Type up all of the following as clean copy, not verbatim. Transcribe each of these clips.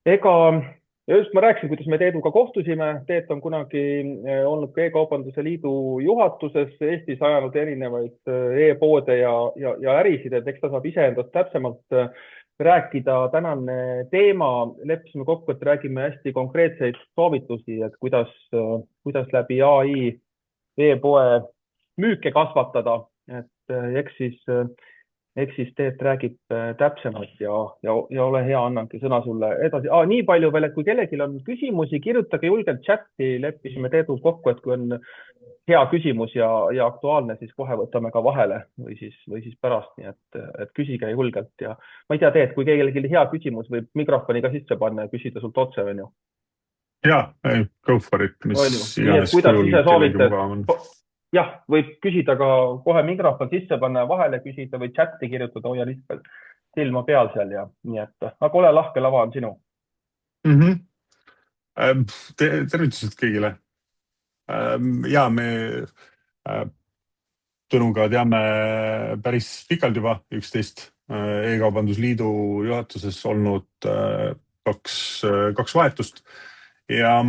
ega ja just ma rääkisin, kuidas me Teeduga kohtusime. Teet on kunagi olnud ka E-kaubanduse Liidu juhatuses, Eestis ajanud erinevaid e-poode ja ärisid, et eks ta saab iseendast täpsemalt rääkida. Tänane teema, leppisime kokku, et räägime hästi konkreetseid soovitusi, et kuidas läbi AI e-poe müüke kasvatada, et eks siis Teet räägib täpsemalt ja ole hea, annangi sõna sulle edasi. Nii palju veel, et kui kellelgi on küsimusi, kirjutage julgelt chati, leppisime Teeduga kokku, et kui on hea küsimus ja aktuaalne, siis kohe võtame ka vahele või siis pärast, nii et küsige julgelt ja ma ei tea, Teet, kui kellelgi hea küsimus, võib mikrofoni ka sisse panna ja küsida sult otse, onju. Jaa, go for it, mis Onju, nii et iganes kuidas kujul ise kellelgi soovite, mugavam on. jah, võib küsida ka kohe mikrofon sisse panna ja vahele küsida või chati kirjutada, hoia lihtsalt silma peal seal ja nii et, aga ole lahke, lava on sinu. mm. -hmm. Tervitused kõigile. Ja me äh, Tõnuga teame päris pikalt juba üksteist, E-kaubandusliidu juhatuses olnud kaks vahetust ja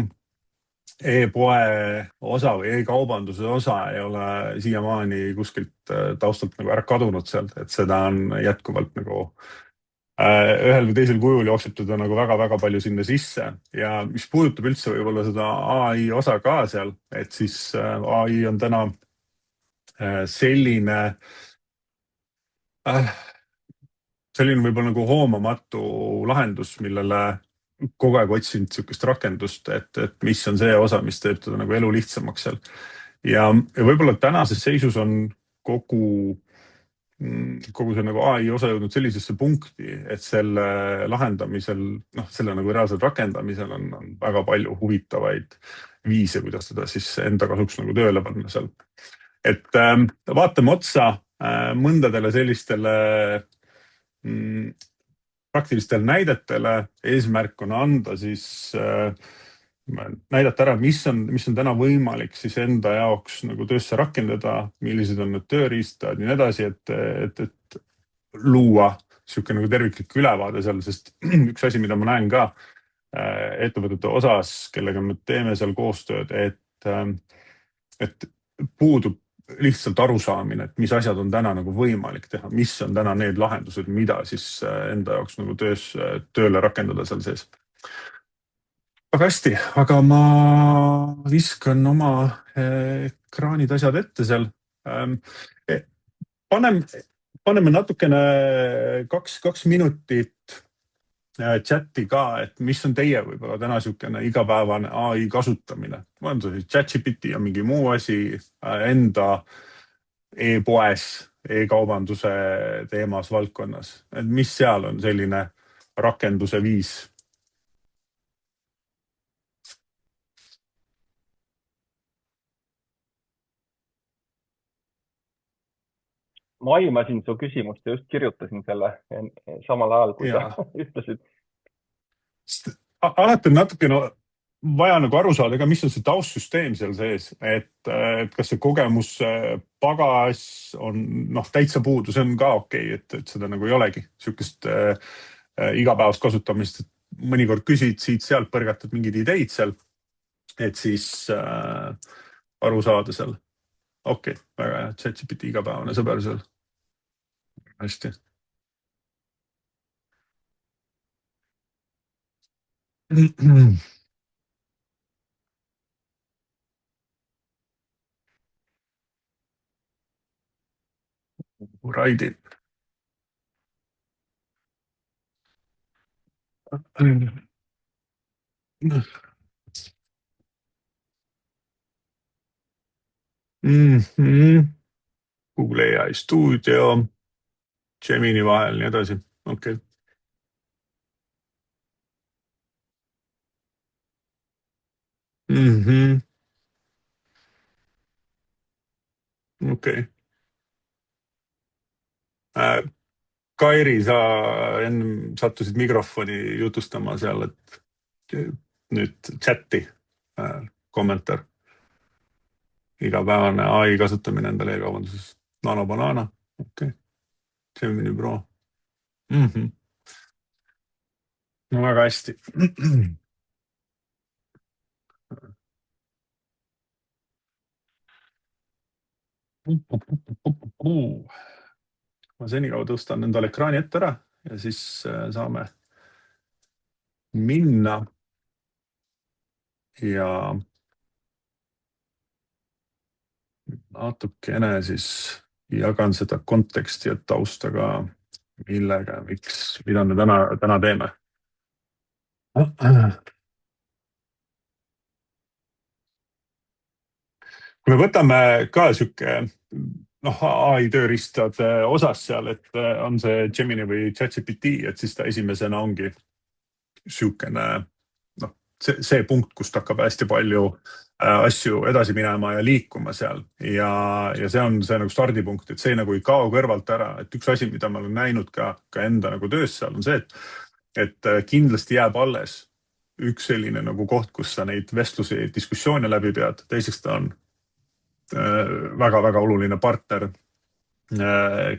e-poe osa või e-kaubanduse osa ei ole siiamaani kuskilt taustalt nagu ära kadunud sealt, et seda on jätkuvalt nagu ühel või teisel kujul jookseb teda nagu väga-väga palju sinna sisse ja mis puudutab üldse võib-olla seda ai osa ka seal, et siis ai on täna selline äh, selline võib-olla nagu hoomamatu lahendus, millele kogu aeg otsinud niisugust rakendust, et mis on see osa, mis teeb teda nagu elu lihtsamaks seal. Ja võib-olla tänases seisus on kogu see nagu ai osa jõudnud sellisesse punkti, et selle lahendamisel, selle nagu reaalsel rakendamisel on väga palju huvitavaid viise, kuidas teda siis enda kasuks nagu tööle panna seal. Et vaatame otsa mõndadele sellistele praktilistele näidetele. Eesmärk on anda siis näidata ära, mis on täna võimalik siis enda jaoks nagu töösse rakendada, millised on need tööriistad ja nii edasi, et luua niisugune nagu terviklik ülevaade seal, sest üks asi, mida ma näen ka ettevõtete osas, kellega me teeme seal koostööd, et puudub lihtsalt arusaamine, et mis asjad on täna nagu võimalik teha, mis on täna need lahendused, mida siis enda jaoks nagu tööle rakendada seal sees. Aga hästi, aga ma viskan oma ekraanid asjad ette seal. Paneme natukene kaks minutit chati ka, et mis on teie võib-olla täna niisugune igapäevane ai kasutamine. On see ChatGPT ja mingi muu asi enda e-poes, e-kaubanduse teemas valdkonnas. Et mis seal on selline rakenduse viis? Ma aimasin su küsimust ja just kirjutasin selle samal ajal, kui sa Ja ütlesid. alati on natukene vaja nagu aru saada ka, mis on see taustsüsteem seal sees, et kas see kogemus pagas on täitsa puudu, see on ka okei, et seda nagu ei olegi niisugust igapäevast kasutamist, et mõnikord küsid siit-sealt, põrgatad mingeid ideid seal, et siis aru saada seal. Okei, väga hea, ChatGPT igapäevane sõber seal. Hästi. Raidi. Google AI stuudio, Gemini vahel, nii edasi. Okei. Okei. Kairi, sa enne sattusid mikrofoni jutustama seal, et nüüd chati kommentaar. Igapäevane ai kasutamine endale e-kaubanduses. Nano Banana. Okei. Gemini Pro. no väga hästi. ma senikaua tõstan endale ekraani ette ära ja siis saame minna ja natukene siis jagan seda konteksti ja tausta ka, millega, miks, mida me täna teeme. kui me võtame ka sihuke ai tööriistade osas seal, et on see Gemini või ChatGPT, et siis ta esimesena ongi sihukene see punkt, kust hakkab hästi palju asju edasi minema ja liikuma seal ja see on see nagu stardipunkt, et see nagu ei kao kõrvalt ära, et üks asi, mida ma olen näinud ka enda nagu töös seal on see, et kindlasti jääb alles üks selline nagu koht, kus sa neid vestlusi, diskussioone läbi pead. Teiseks ta on väga-väga oluline partner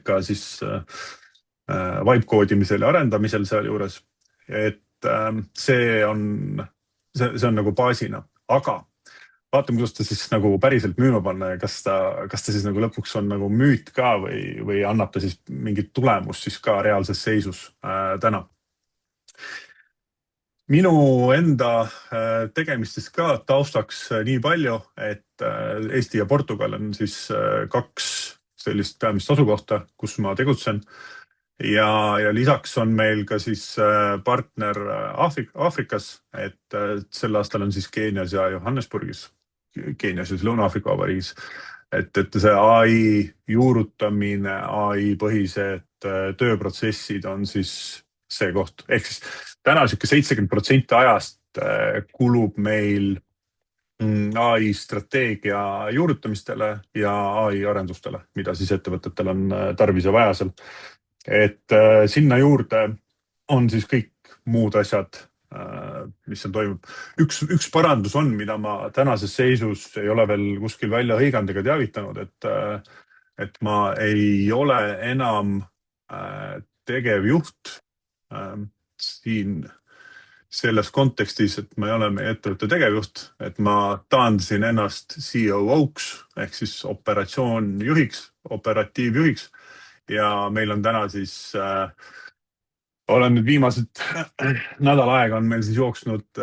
ka siis vibe koodimisel ja arendamisel sealjuures, et see on nagu baasina, aga vaatame, kuidas ta siis nagu päriselt müüma panna ja kas ta siis nagu lõpuks on nagu müüt ka või annab ta siis mingit tulemust siis ka reaalses seisus täna. Minu enda tegemistest ka taustaks nii palju, et Eesti ja Portugal on siis kaks sellist peamist asukohta, kus ma tegutsen. Ja lisaks on meil ka siis partner Aafrikas, et sel aastal on siis Keenias ja Johannesburgis, Keenias ja Lõuna-Aafrika Vabariigis. Et see ai juurutamine, ai põhised tööprotsessid on siis see koht. Ehk siis täna siuke 70% ajast kulub meil ai strateegia juurutamistele ja ai arendustele, mida siis ettevõtetel on tarvis ja vaja seal. Et sinna juurde on siis kõik muud asjad, mis seal toimub. Üks parandus on, mida ma tänases seisus ei ole veel kuskil välja hõiganud ega teavitanud, et ma ei ole enam tegevjuht siin selles kontekstis, et ma ei ole meie ettevõtte tegevjuht, et ma taandasin ennast COO-ks ehk siis operatsioonjuhiks, operatiivjuhiks ja meil on täna siis olen nüüd viimased nädal aega on meil siis jooksnud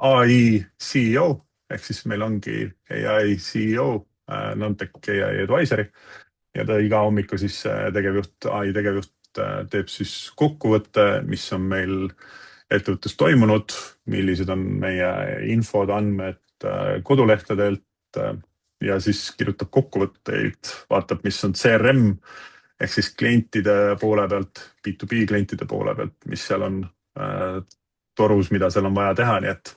ai CEO ehk siis meil ongi ai CEO, Nantec ai advisory ja ta iga hommiku siis tegevjuht, ai tegevjuht teeb siis kokkuvõtte, mis on meil ettevõttes toimunud, millised on meie infod, andmed kodulehtedelt ja siis kirjutab kokkuvõtteid, vaatab, mis on CRM ehk siis klientide poole pealt, B2B klientide poole pealt, mis seal on torus, mida seal on vaja teha, nii et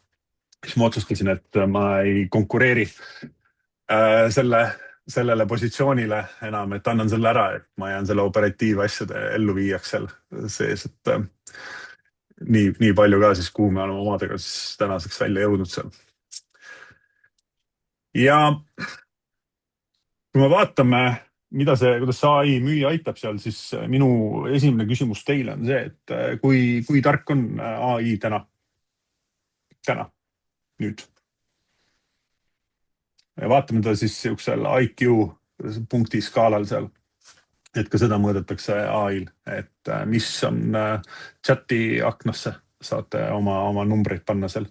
siis ma otsustasin, et ma ei konkureeri sellele positsioonile enam, et annan selle ära, et ma jään selle operatiivasjade elluviijaks seal sees, et nii palju ka siis, kuhu me oleme omadega siis tänaseks välja jõudnud seal. Ja kui me vaatame, kuidas see ai müüa aitab seal, siis minu esimene küsimus teile on see, et kui tark on ai täna, nüüd. Vaatame ta siis siuksel IQ punkti skaalal seal, et ka seda mõõdetakse ai-l, et mis on chati aknasse, saate oma numbreid panna seal.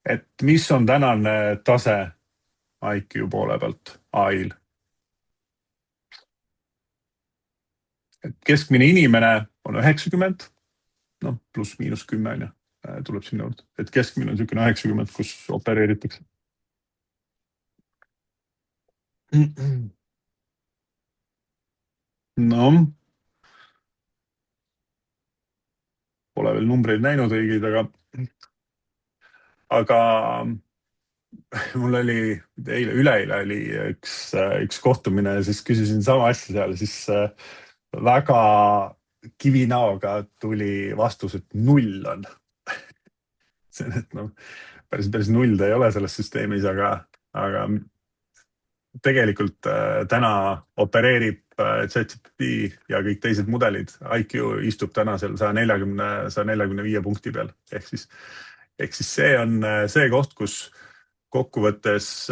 Et mis on tänane tase IQ poole pealt ai-l. Keskmine inimene on 90, pluss miinus 10 tuleb sinna juurde, et keskmine on niisugune 90, kus opereeritakse. No, pole veel numbreid näinud õigeid, aga mul oli üleeile oli üks kohtumine ja siis küsisin sama asja seal, siis väga kivinäoga tuli vastus, et 0 on. See, et päris 0 ta ei ole selles süsteemis, aga tegelikult täna opereerib ChatGPT ja kõik teised mudelid. IQ istub täna seal 145 punkti peal. Ehk siis see on see koht, kus kokkuvõttes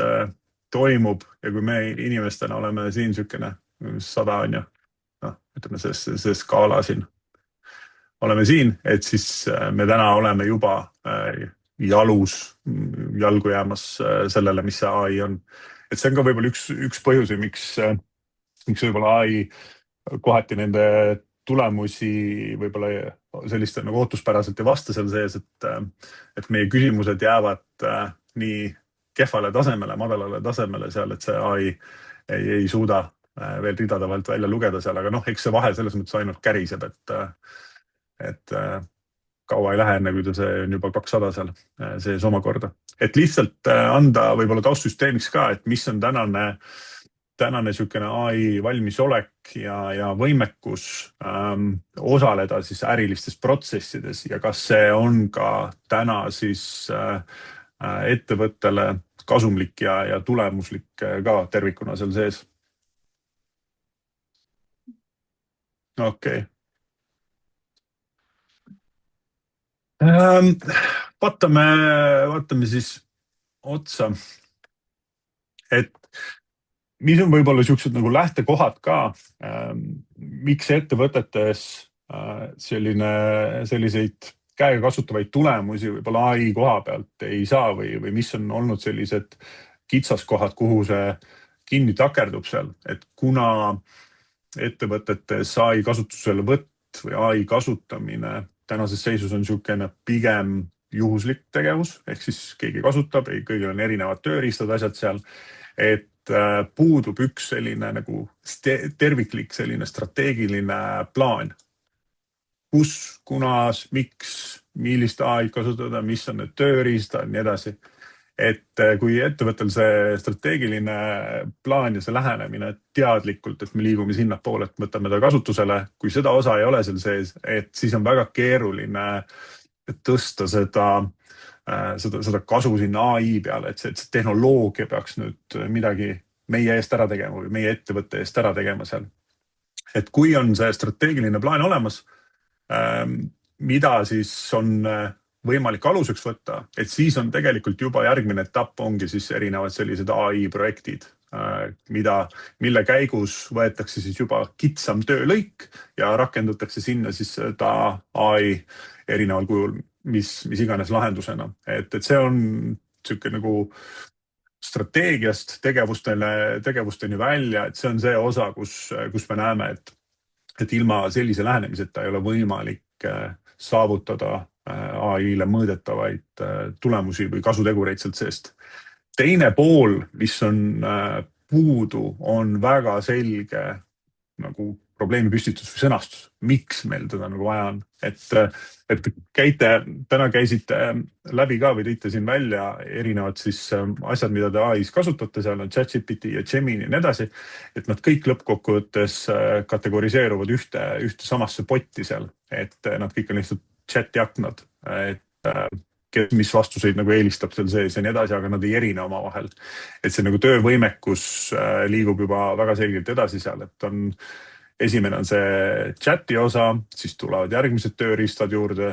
toimub ja kui me inimestena oleme siin niisugune 100 on ju, ütleme see skaala siin, oleme siin, et siis me täna oleme juba jalgu jäämas sellele, mis see AI on. Et see on ka võib-olla üks põhjusi, miks võib-olla AI kohati nende tulemusi võib-olla selliste nagu ootuspäraselt ei vasta seal sees, et meie küsimused jäävad nii kehvale tasemele, madalale tasemele seal, et see AI ei suuda veel ridade vahelt välja lugeda seal, aga eks see vahe selles mõttes ainult käriseb, et kaua ei lähe enne, kui see on juba 200 seal sees omakorda. Et lihtsalt anda võib-olla taustsüsteemiks ka, et mis on tänane niisugune AI valmisolek ja võimekus osaleda siis ärilistes protsessides ja kas see on ka täna siis ettevõttele kasumlik ja tulemuslik ka tervikuna seal sees. Okei. Vaatame siis otsa, et mis on võib-olla niisugused nagu lähtekohad ka, miks ettevõtetes selliseid käega kasutavaid tulemusi võib-olla AI koha pealt ei saa või mis on olnud sellised kitsaskohad, kuhu see kinni takerdub seal, et kuna ettevõtetes AI kasutuselevõtt või AI kasutamine tänases seisus on niisugune pigem juhuslik tegevus, ehk siis keegi kasutab, kõigil on erinevad tööriistad, asjad seal, et puudub üks selline nagu terviklik selline strateegiline plaan. Kus, kunas, miks, millist AI kasutada, mis on need tööriistad, nii edasi. Et kui ettevõttel see strateegiline plaan ja see lähenemine teadlikult, et me liigume sinna poole, et võtame ta kasutusele, kui seda osa ei ole seal sees, et siis on väga keeruline tõsta seda kasu sinna AI peale, et see tehnoloogia peaks nüüd midagi meie eest ära tegema või meie ettevõtte eest ära tegema seal. Et kui on see strateegiline plaan olemas, mida siis on võimalik aluseks võtta, et siis on tegelikult juba järgmine etapp ongi siis erinevad sellised AI projektid, mille käigus võetakse siis juba kitsam töölõik ja rakendatakse sinna siis seda AI erineval kujul, mis iganes lahendusena. Et see on niisugune nagu strateegiast tegevusteni välja, et see on see osa, kus me näeme, et ilma sellise lähenemiseta ei ole võimalik saavutada AI-le mõõdetavaid tulemusi või kasutegureid sealt seest. Teine pool, mis on puudu, on väga selge nagu probleemi püstitus või sõnastus. Miks meil teda nagu vaja on? Et täna käisite läbi ka või tõite siin välja erinevad siis asjad, mida te AI-s kasutate, seal on ChatGPT ja Gemini ja nii edasi, et nad kõik lõppkokkuvõttes kategoriseeruvad ühte samasse potti seal, et nad kõik on lihtsalt chati-aknad, et mis vastuseid nagu eelistab seal sees ja nii edasi, aga nad ei erine oma vahel. Et see nagu töövõimekus liigub juba väga selgelt edasi seal, et esimene on see chati osa, siis tulevad järgmised tööriistad juurde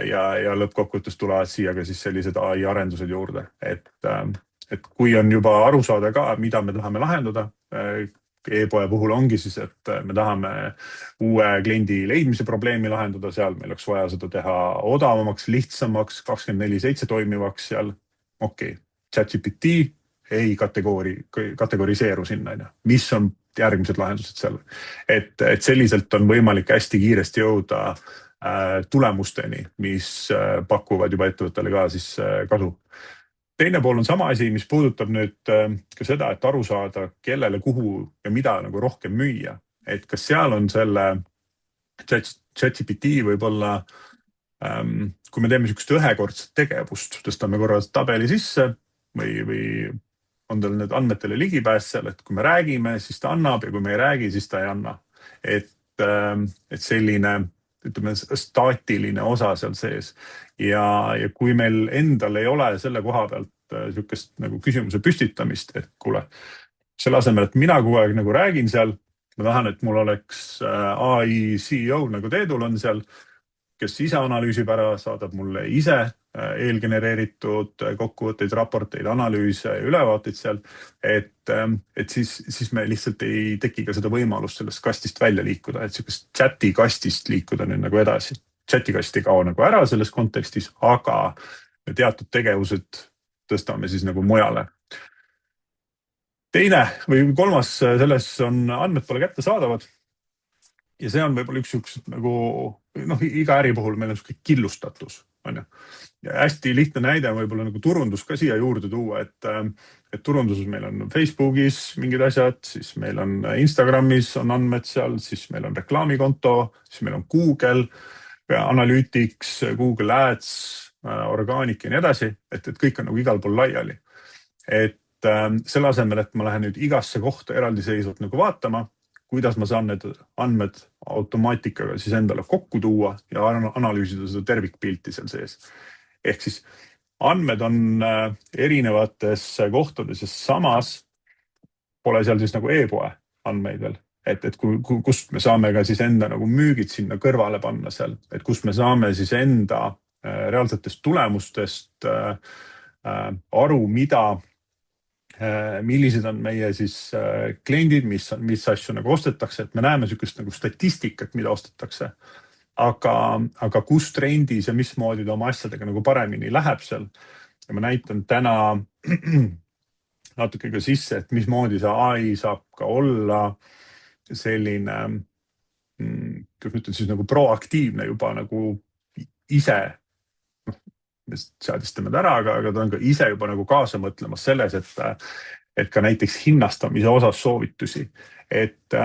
ja lõppkokkuvõttes tulevad siia ka siis sellised AI arendused juurde. Et kui on juba aru saada ka, mida me tahame lahendada, e-poe puhul ongi siis, et me tahame uue kliendi leidmise probleemi lahendada seal, meil oleks vaja seda teha odavamaks, lihtsamaks, 24/7 toimivaks seal. Okei, ChatGPT ei kategoriseeru sinna, mis on järgmised lahendused seal. Et selliselt on võimalik hästi kiiresti jõuda tulemusteni, mis pakuvad juba ettevõttele ka siis kasu. Teine pool on sama asi, mis puudutab nüüd ka seda, et aru saada, kellele, kuhu ja mida nagu rohkem müüa. Et kas seal on selle ChatGPT võib-olla, kui me teeme niisugust ühekordset tegevust, tõstame korra tabeli sisse või on tal need andmetele ligipääs seal, et kui me räägime, siis ta annab ja kui me ei räägi, siis ta ei anna. Et selline ütleme, staatiline osa seal sees. Ja kui meil endal ei ole selle koha pealt niisugust nagu küsimuse püstitamist, et kuule, selle asemel, et mina kogu aeg nagu räägin seal, ma tahan, et mul oleks ai CEO nagu Teedul on seal, kes ise analüüsib ära, saadab mulle ise eelgenereeritud kokkuvõtteid, raporteid, analüüse, ülevaateid seal, et siis me lihtsalt ei teki ka seda võimalust sellest kastist välja liikuda, et sihukest chati kastist liikuda nüüd nagu edasi. Chati kast ei kao nagu ära selles kontekstis, aga teatud tegevused tõstame siis nagu mujale. Teine või kolmas selles on andmed pole kättesaadavad. Ja see on võib-olla üks sihukesed nagu, iga äri puhul meil on sihuke killustatus, on ju. Ja hästi lihtne näide on võib-olla nagu turundus ka siia juurde tuua, et turunduses meil on Facebookis mingid asjad, siis meil on Instagramis on andmed seal, siis meil on reklaamikonto, siis meil on Google Analytics, Google Ads, Organic ja nii edasi, et kõik on nagu igal pool laiali. Et selle asemel, et ma lähen nüüd igasse kohta eraldiseisvalt nagu vaatama, kuidas ma saan need andmed automaatikaga siis endale kokku tuua ja analüüsida seda tervikpilti seal sees. Ehk siis andmed on erinevates kohtades ja samas pole seal siis nagu e-poe andmeid veel. Et kust me saame ka siis enda nagu müügid sinna kõrvale panna seal, et kust me saame siis enda reaalsetest tulemustest aru, millised on meie siis kliendid, mis asju nagu ostetakse, et me näeme sihukest nagu statistikat, mida ostetakse, aga kus trendis ja mismoodi ta oma asjadega nagu paremini läheb seal. Ja ma näitan täna natuke ka sisse, et mismoodi see AI saab ka olla selline, kuidas ma ütlen siis nagu proaktiivne juba nagu ise, seadistame ära, aga ta on ka ise juba nagu kaasa mõtlemas selles, et ka näiteks hinnastamise osas soovitusi. Et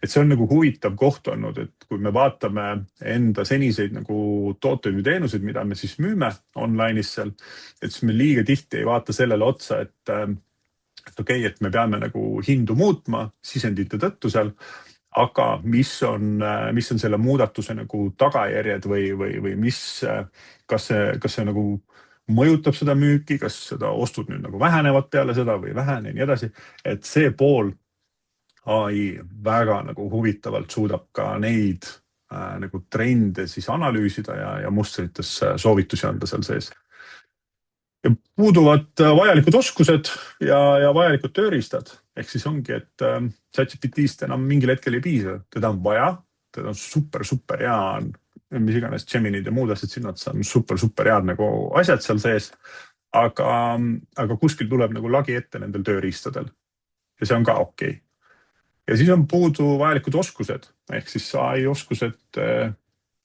see on nagu huvitav koht olnud, et kui me vaatame enda seniseid nagu tooteid või teenuseid, mida me siis müüme online'is seal, et siis me liiga tihti ei vaata sellele otsa, et okei, et me peame nagu hindu muutma sisendite tõttu seal, aga mis on selle muudatuse nagu tagajärjed või kas see nagu mõjutab seda müüki, kas seda ostud nüüd nagu vähenevad peale seda või vähene ja nii edasi. Et see pool AI väga nagu huvitavalt suudab ka neid nagu trende siis analüüsida ja mustritesse soovitusi anda seal sees. Ja puuduvad vajalikud oskused ja vajalikud tööriistad. Ehk siis ongi, et ChatGPT-st enam mingil hetkel ei piisa. Teda on vaja, teda on super hea, mis iganes Geminid ja muud asjad sinna on super head nagu asjad seal sees. Aga kuskil tuleb nagu lagi ette nendel tööriistadel. Ja see on ka okei. Ja siis on puudu vajalikud oskused. Ehk siis AI oskused,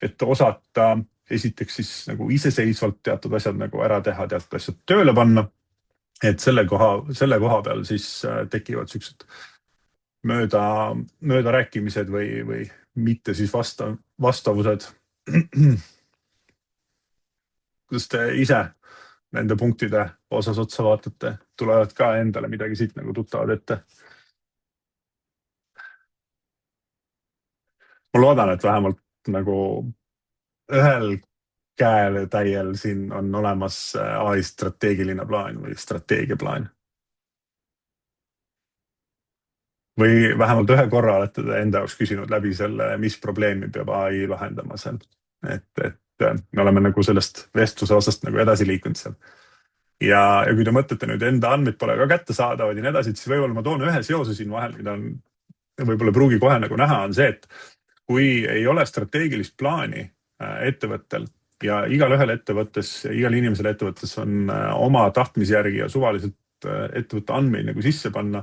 et osata esiteks siis nagu iseseisvalt teatud asjad nagu ära teha, teatud asjad tööle panna. Et selle koha peal siis tekivad sellised mööda rääkimised või mitte siis vastavused. Kuidas te ise nende punktide osas otsa vaatate? Tulevad ka endale midagi siit nagu tuttavad ette? Ma loodan, et vähemalt nagu ühel käel täiel siin on olemas AI strateegiline plaan või strateegiaplaan. Või vähemalt ühe korra olete enda jaoks küsinud läbi selle, mis probleemi peab AI lahendama seal. Et me oleme nagu sellest vestluse osast nagu edasi liikunud seal. Ja kui te mõtlete nüüd enda andmeid pole ka kättesaadavad ja nii edasi, siis võib-olla ma toon ühe seose siin vahel, mida on võib-olla pruugi kohe nagu näha, on see, et kui ei ole strateegilist plaani ettevõttel ja igal inimesel ettevõttes on oma tahtmise järgi ja suvaliselt ettevõtte andmeid nagu sisse panna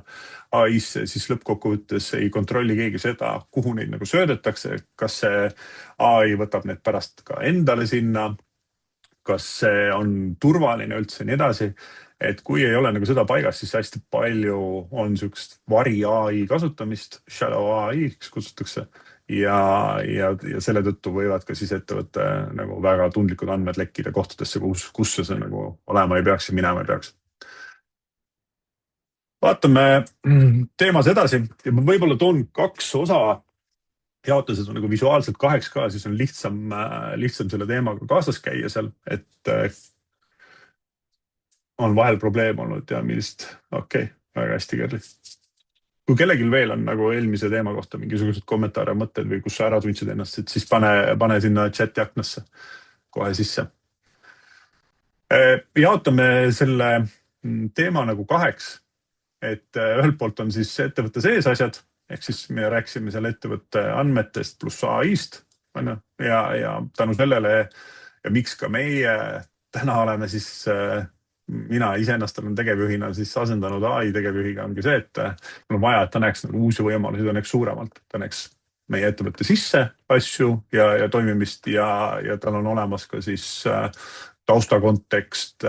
AI-sse, siis lõppkokkuvõttes ei kontrolli keegi seda, kuhu neid nagu söödetakse, kas see AI võtab need pärast ka endale sinna, kas see on turvaline üldse nii edasi. Et kui ei ole nagu seda paigas, siis hästi palju on sihukest vari AI kasutamist, shadow AI kutsutakse. Ja selle tõttu võivad ka siis ettevõtte nagu väga tundlikud andmed lekkida kohtadesse, kus see nagu olema ei peaks ja minema ei peaks. Vaatame teemas edasi ja ma võib-olla toon 2 osa, jaotased on nagu visuaalselt 2 ka, siis on lihtsam selle teemaga kaasas käia seal, et on vahel probleem olnud ja millist, okei, väga hästi, Kerli. kui kellelgi veel on nagu eelmise teema kohta mingisugused kommentaare, mõtted või kus sa ära tundsid ennast, et siis pane sinna chati aknasse kohe sisse. Jaotame selle teema nagu kaheks, et ühelt poolt on siis ettevõtte sees asjad, ehk siis me rääkisime seal ettevõtte andmetest pluss AI-st, ja tänu sellele ja miks ka meie täna oleme siis, mina iseennast olen tegevjuhina siis asendanud AI tegevjuhiga, ongi see, et mul on vaja, et ta näeks nagu uusi võimalusi, ta näeks suuremalt, ta näeks meie ettevõtte sisse asju ja toimimist ja tal on olemas ka siis taustakontekst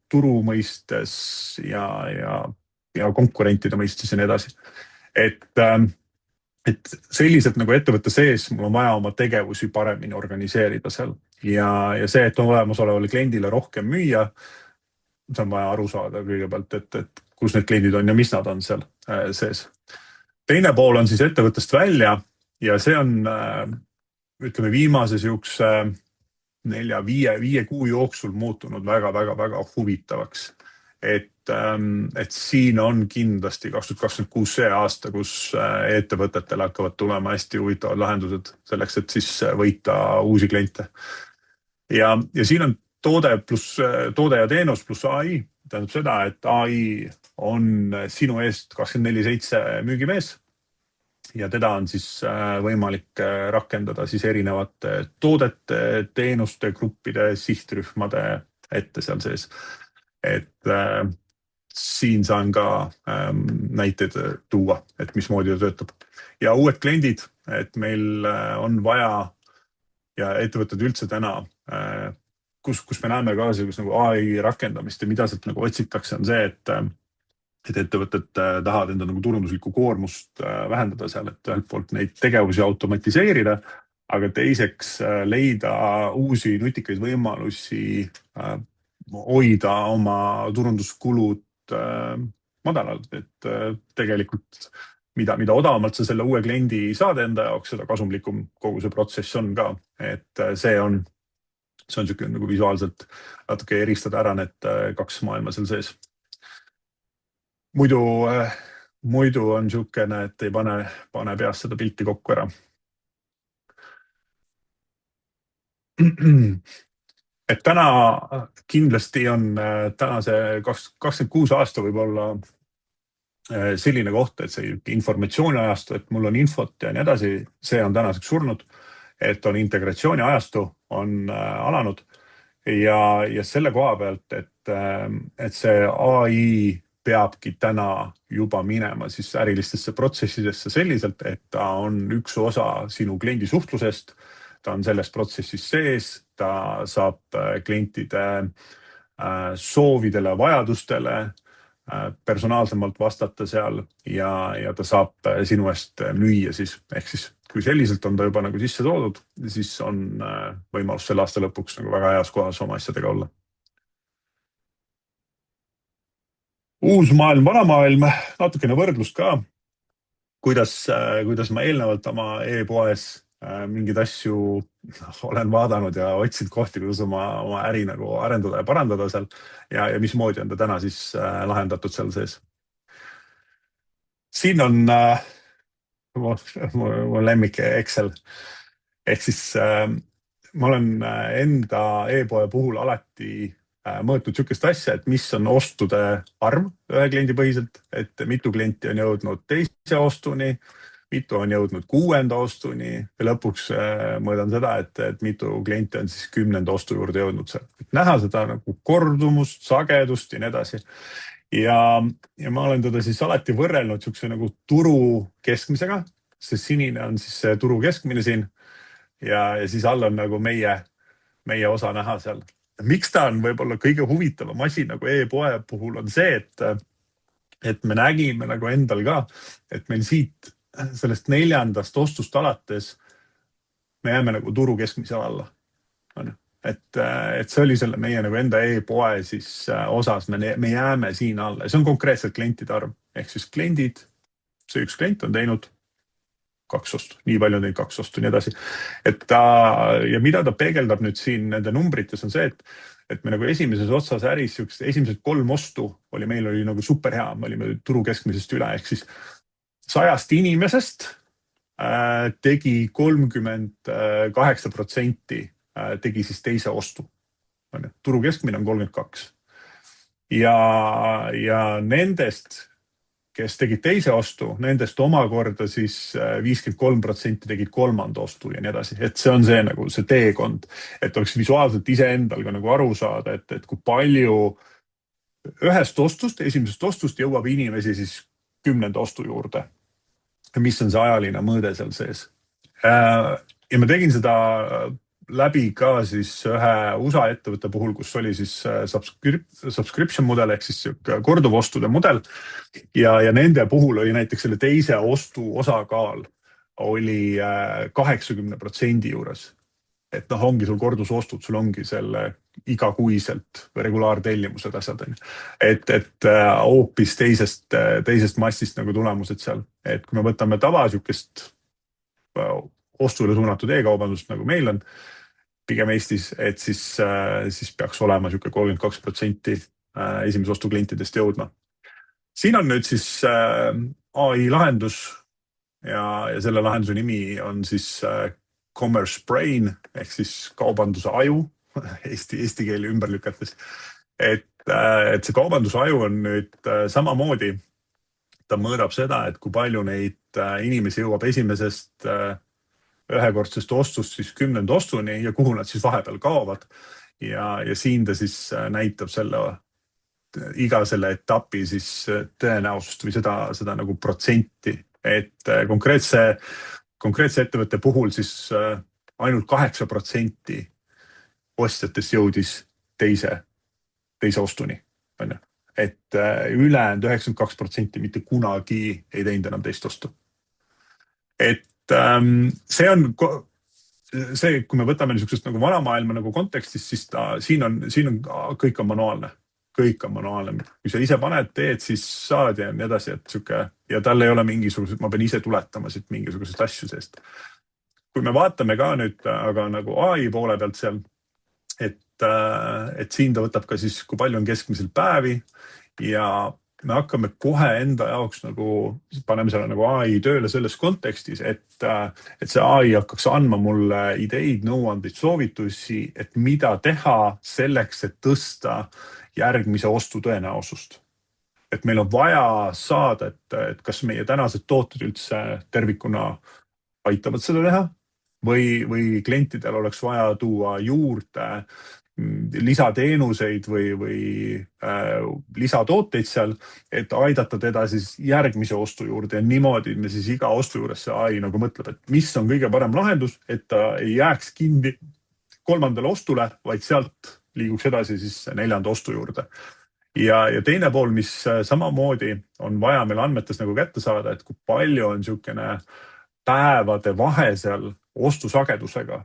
turu mõistes ja konkurentide mõistes ja nii edasi. Et sellised nagu ettevõtte sees mul on vaja oma tegevusi paremini organiseerida seal ja see, et on olemasolevale kliendile rohkem müüa, see on vaja aru saada kõigepealt, et kus need kliendid on ja mis nad on seal sees. Teine pool on siis ettevõttest välja ja see on, ütleme, viimase siukse 4-5 kuu jooksul muutunud väga huvitavaks. Et siin on kindlasti 2026 see aasta, kus ettevõtetele hakkavad tulema hästi huvitavad lahendused selleks, et siis võita uusi kliente. Ja siin on toode ja teenus pluss AI, tähendab seda, et AI on sinu eest 24/7 müügimees ja teda on siis võimalik rakendada siis erinevate toodete, teenuste, gruppide, sihtrühmade ette seal sees. Et siin saan ka näiteid tuua, et mismoodi ta töötab. Ja uued kliendid, et meil on vaja ja ettevõtted üldse täna, kus me näeme ka nagu AI rakendamist ja mida sealt nagu otsitakse, on see, et ettevõtted tahavad enda nagu turunduslikku koormust vähendada seal, et ühelt poolt neid tegevusi automatiseerida, aga teiseks leida uusi nutikaid võimalusi hoida oma turunduskulud madalal, et tegelikult mida odavamalt sa selle uue kliendi saad enda jaoks, seda kasumlikum kogu see protsess on ka, et see on niisugune nagu visuaalselt natuke eristada ära need kaks maailma seal sees. Muidu on niisugune, et ei pane peast seda pilti kokku ära. Et täna kindlasti on täna see 26 aasta võib-olla selline koht, et see informatsiooni ajastu, et mul on infot ja nii edasi, see on tänaseks surnud, et on integratsiooni ajastu, on alanud ja selle koha pealt, et see AI peabki täna juba minema siis ärilistesse protsessidesse selliselt, et ta on üks osa sinu kliendi suhtlusest, ta on selles protsessis sees, ta saab klientide soovidele, vajadustele personaalsemalt vastata seal ja ta saab sinu eest müüa siis. Ehk siis, kui selliselt on ta juba nagu sisse toodud, siis on võimalus selle aasta lõpuks nagu väga heas kohas oma asjadega olla. Uus maailm, vana maailm, natukene võrdlust ka, kuidas ma eelnevalt oma e-poes mingid asju olen vaadanud ja otsinud kohti, kuidas oma äri nagu arendada ja parandada seal ja mismoodi on ta täna siis lahendatud seal sees. Siin on mu lemmik Excel. Ehk siis ma olen enda e-poe puhul alati mõõtnud niisugust asja, et mis on ostude arv ühe kliendi põhiselt, et mitu klienti on jõudnud teise ostuni, mitu on jõudnud 6. ostuni ja lõpuks mõõdan seda, et mitu klienti on siis 10. ostu juurde jõudnud seal. Näha seda nagu kordumust, sagedust ja nii edasi. Ja ma olen teda siis alati võrrelnud niisuguse nagu turu keskmisega, sest sinine on siis see turu keskmine siin ja siis all on nagu meie osa näha seal. Miks ta on võib-olla kõige huvitavam asi nagu e-poe puhul on see, et me nägime nagu endal ka, et meil siit sellest 4. ostust alates me jääme nagu turu keskmise alla. Et see oli selle meie nagu enda e-poe siis osas, me jääme siin alla ja see on konkreetselt klientide arv. Ehk siis kliendid, see üks klient on teinud 2 ostu, nii palju on teinud 2 ostu, nii edasi. Ja mida ta peegeldab nüüd siin nende numbrites on see, et me nagu esimeses otsas äris, esimesed 3 ostu meil oli nagu super hea, me olime turu keskmisest üle, ehk siis 100 inimesest tegi 38% tegi siis teise ostu. Turu keskmine on 32. Ja nendest, kes tegid teise ostu, nendest omakorda siis 53% tegid kolmanda ostu ja nii edasi. Et see on see nagu see teekond, et oleks visuaalselt iseendal ka nagu aru saada, et kui palju ühest ostust, esimesest ostust jõuab inimesi siis 10. ostu juurde. Mis on see ajaline mõõde seal sees. Ja ma tegin seda läbi ka siis ühe USA ettevõtte puhul, kus oli siis subscription mudel ehk siis korduvostude mudel. Ja nende puhul oli näiteks selle teise ostu osakaal oli 80% juures. Et ongi sul kordusostud, sul ongi selle igakuiselt regulaartellimused asjad. Et hoopis teisest massist nagu tulemused seal. Et kui me võtame tavasükest ostule suunatud e-kaubandust nagu meil on pigem Eestis, et siis peaks olema 32% esimese ostu klientidest jõudma. Siin on nüüd siis AI lahendus ja selle lahenduse nimi on siis Commerce Brain ehk siis kaubanduse aju, eesti keeli ümber lükates. Et see kaubanduse aju on nüüd samamoodi, ta mõõdab seda, et kui palju neid inimesi jõuab esimesest ühekordsest ostust siis 10. ostuni ja kuhu nad siis vahepeal kaovad. Ja siin ta siis näitab iga selle etapi siis tõenäosust või seda nagu protsenti. Et konkreetse ettevõtte puhul siis ainult 8% ostjatest jõudis teise ostuni. Et ülejäänud 92% mitte kunagi ei teinud enam teist ostu. Et see on see, kui me võtame niisugusest nagu vanamaailma nagu kontekstis, siis siin on kõik on manuaalne. Kõik on manuaalne. Kui sa ise paned, teed, siis saad ja nii edasi, ja tal ei ole mingisugused, ma pean ise tuletama siit mingisugusest asju seest. Kui me vaatame ka nüüd aga nagu AI poole pealt seal, et siin ta võtab ka siis, kui palju on keskmiselt päevi ja me hakkame kohe enda jaoks nagu, paneme selle nagu AI tööle selles kontekstis, et see AI hakkaks andma mulle ideid, nõuandeid, soovitusi, et mida teha selleks, et tõsta järgmise ostu tõenäosust. Et meil on vaja saada, et kas meie tänased tooted üldse tervikuna aitavad seda teha või klientidel oleks vaja tuua juurde lisateenuseid või lisatooteid seal, et aidata teda siis järgmise ostu juurde ja niimoodi me siis iga ostu juures see AI nagu mõtleb, et mis on kõige parem lahendus, et ta ei jääks kinni 3. ostule, vaid sealt liiguks edasi siis 4. ostu juurde. Ja teine pool, mis samamoodi on vaja meil andmetes nagu kätte saada, et kui palju on niisugune päevade vahe seal ostusagedusega.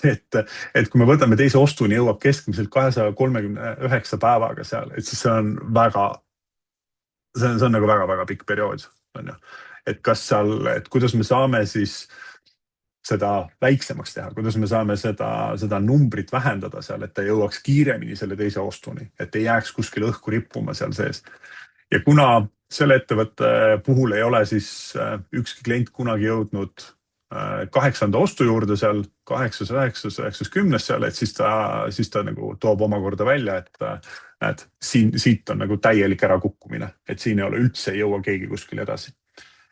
Et kui me võtame teise ostuni, jõuab keskmiselt 239 päevaga seal, et siis see on nagu väga pikk periood. Et kuidas me saame siis seda väiksemaks teha, kuidas me saame seda numbrit vähendada seal, et ta jõuaks kiiremini selle teise ostuni, et ei jääks kuskil õhku rippuma seal sees. Ja kuna selle ettevõtte puhul ei ole siis ükski klient kunagi jõudnud 8. ostu juurde seal, 8, 9, 9, 10 seal, et siis ta nagu toob omakorda välja, et siit on nagu täielik ärakukkumine, et siin ei ole üldse, ei jõua keegi kuskil edasi.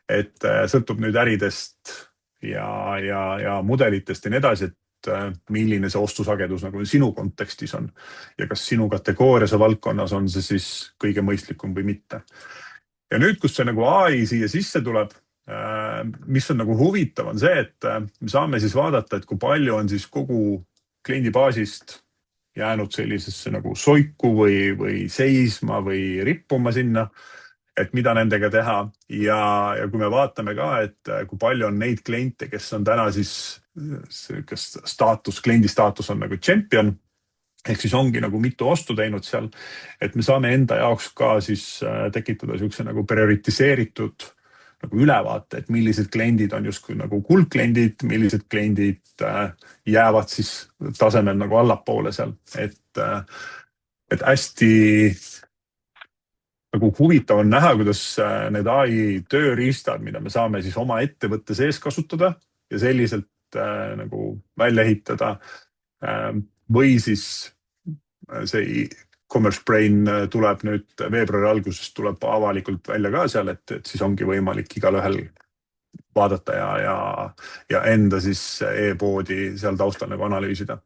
Et sõltub nüüd äridest ja mudelitest ja nii edasi, et milline see ostusagedus nagu sinu kontekstis on ja kas sinu kategoorias ja valdkonnas on see siis kõige mõistlikum või mitte. Ja nüüd, kus see nagu AI siia sisse tuleb, mis on nagu huvitav on see, et me saame siis vaadata, et kui palju on siis kogu kliendibaasist jäänud sellisesse nagu soiku või seisma või rippuma sinna, et mida nendega teha. Ja kui me vaatame ka, et kui palju on neid kliente, kes on täna siis, kas kliendi staatus on nagu champion, ehk siis ongi nagu mitu ostu teinud seal, et me saame enda jaoks ka siis tekitada niisuguse nagu prioritiseeritud nagu ülevaate, et millised kliendid on justkui nagu kuldkliendid, millised kliendid jäävad siis tasemel nagu allapoole seal, et hästi nagu huvitav on näha, kuidas need ai tööriistad, mida me saame siis oma ettevõtte sees kasutada ja selliselt nagu välja ehitada. Või siis see Commerce Brain tuleb nüüd veebruari alguses tuleb avalikult välja ka seal, et siis ongi võimalik igalühel vaadata ja enda siis e-poodi seal taustal nagu analüüsida.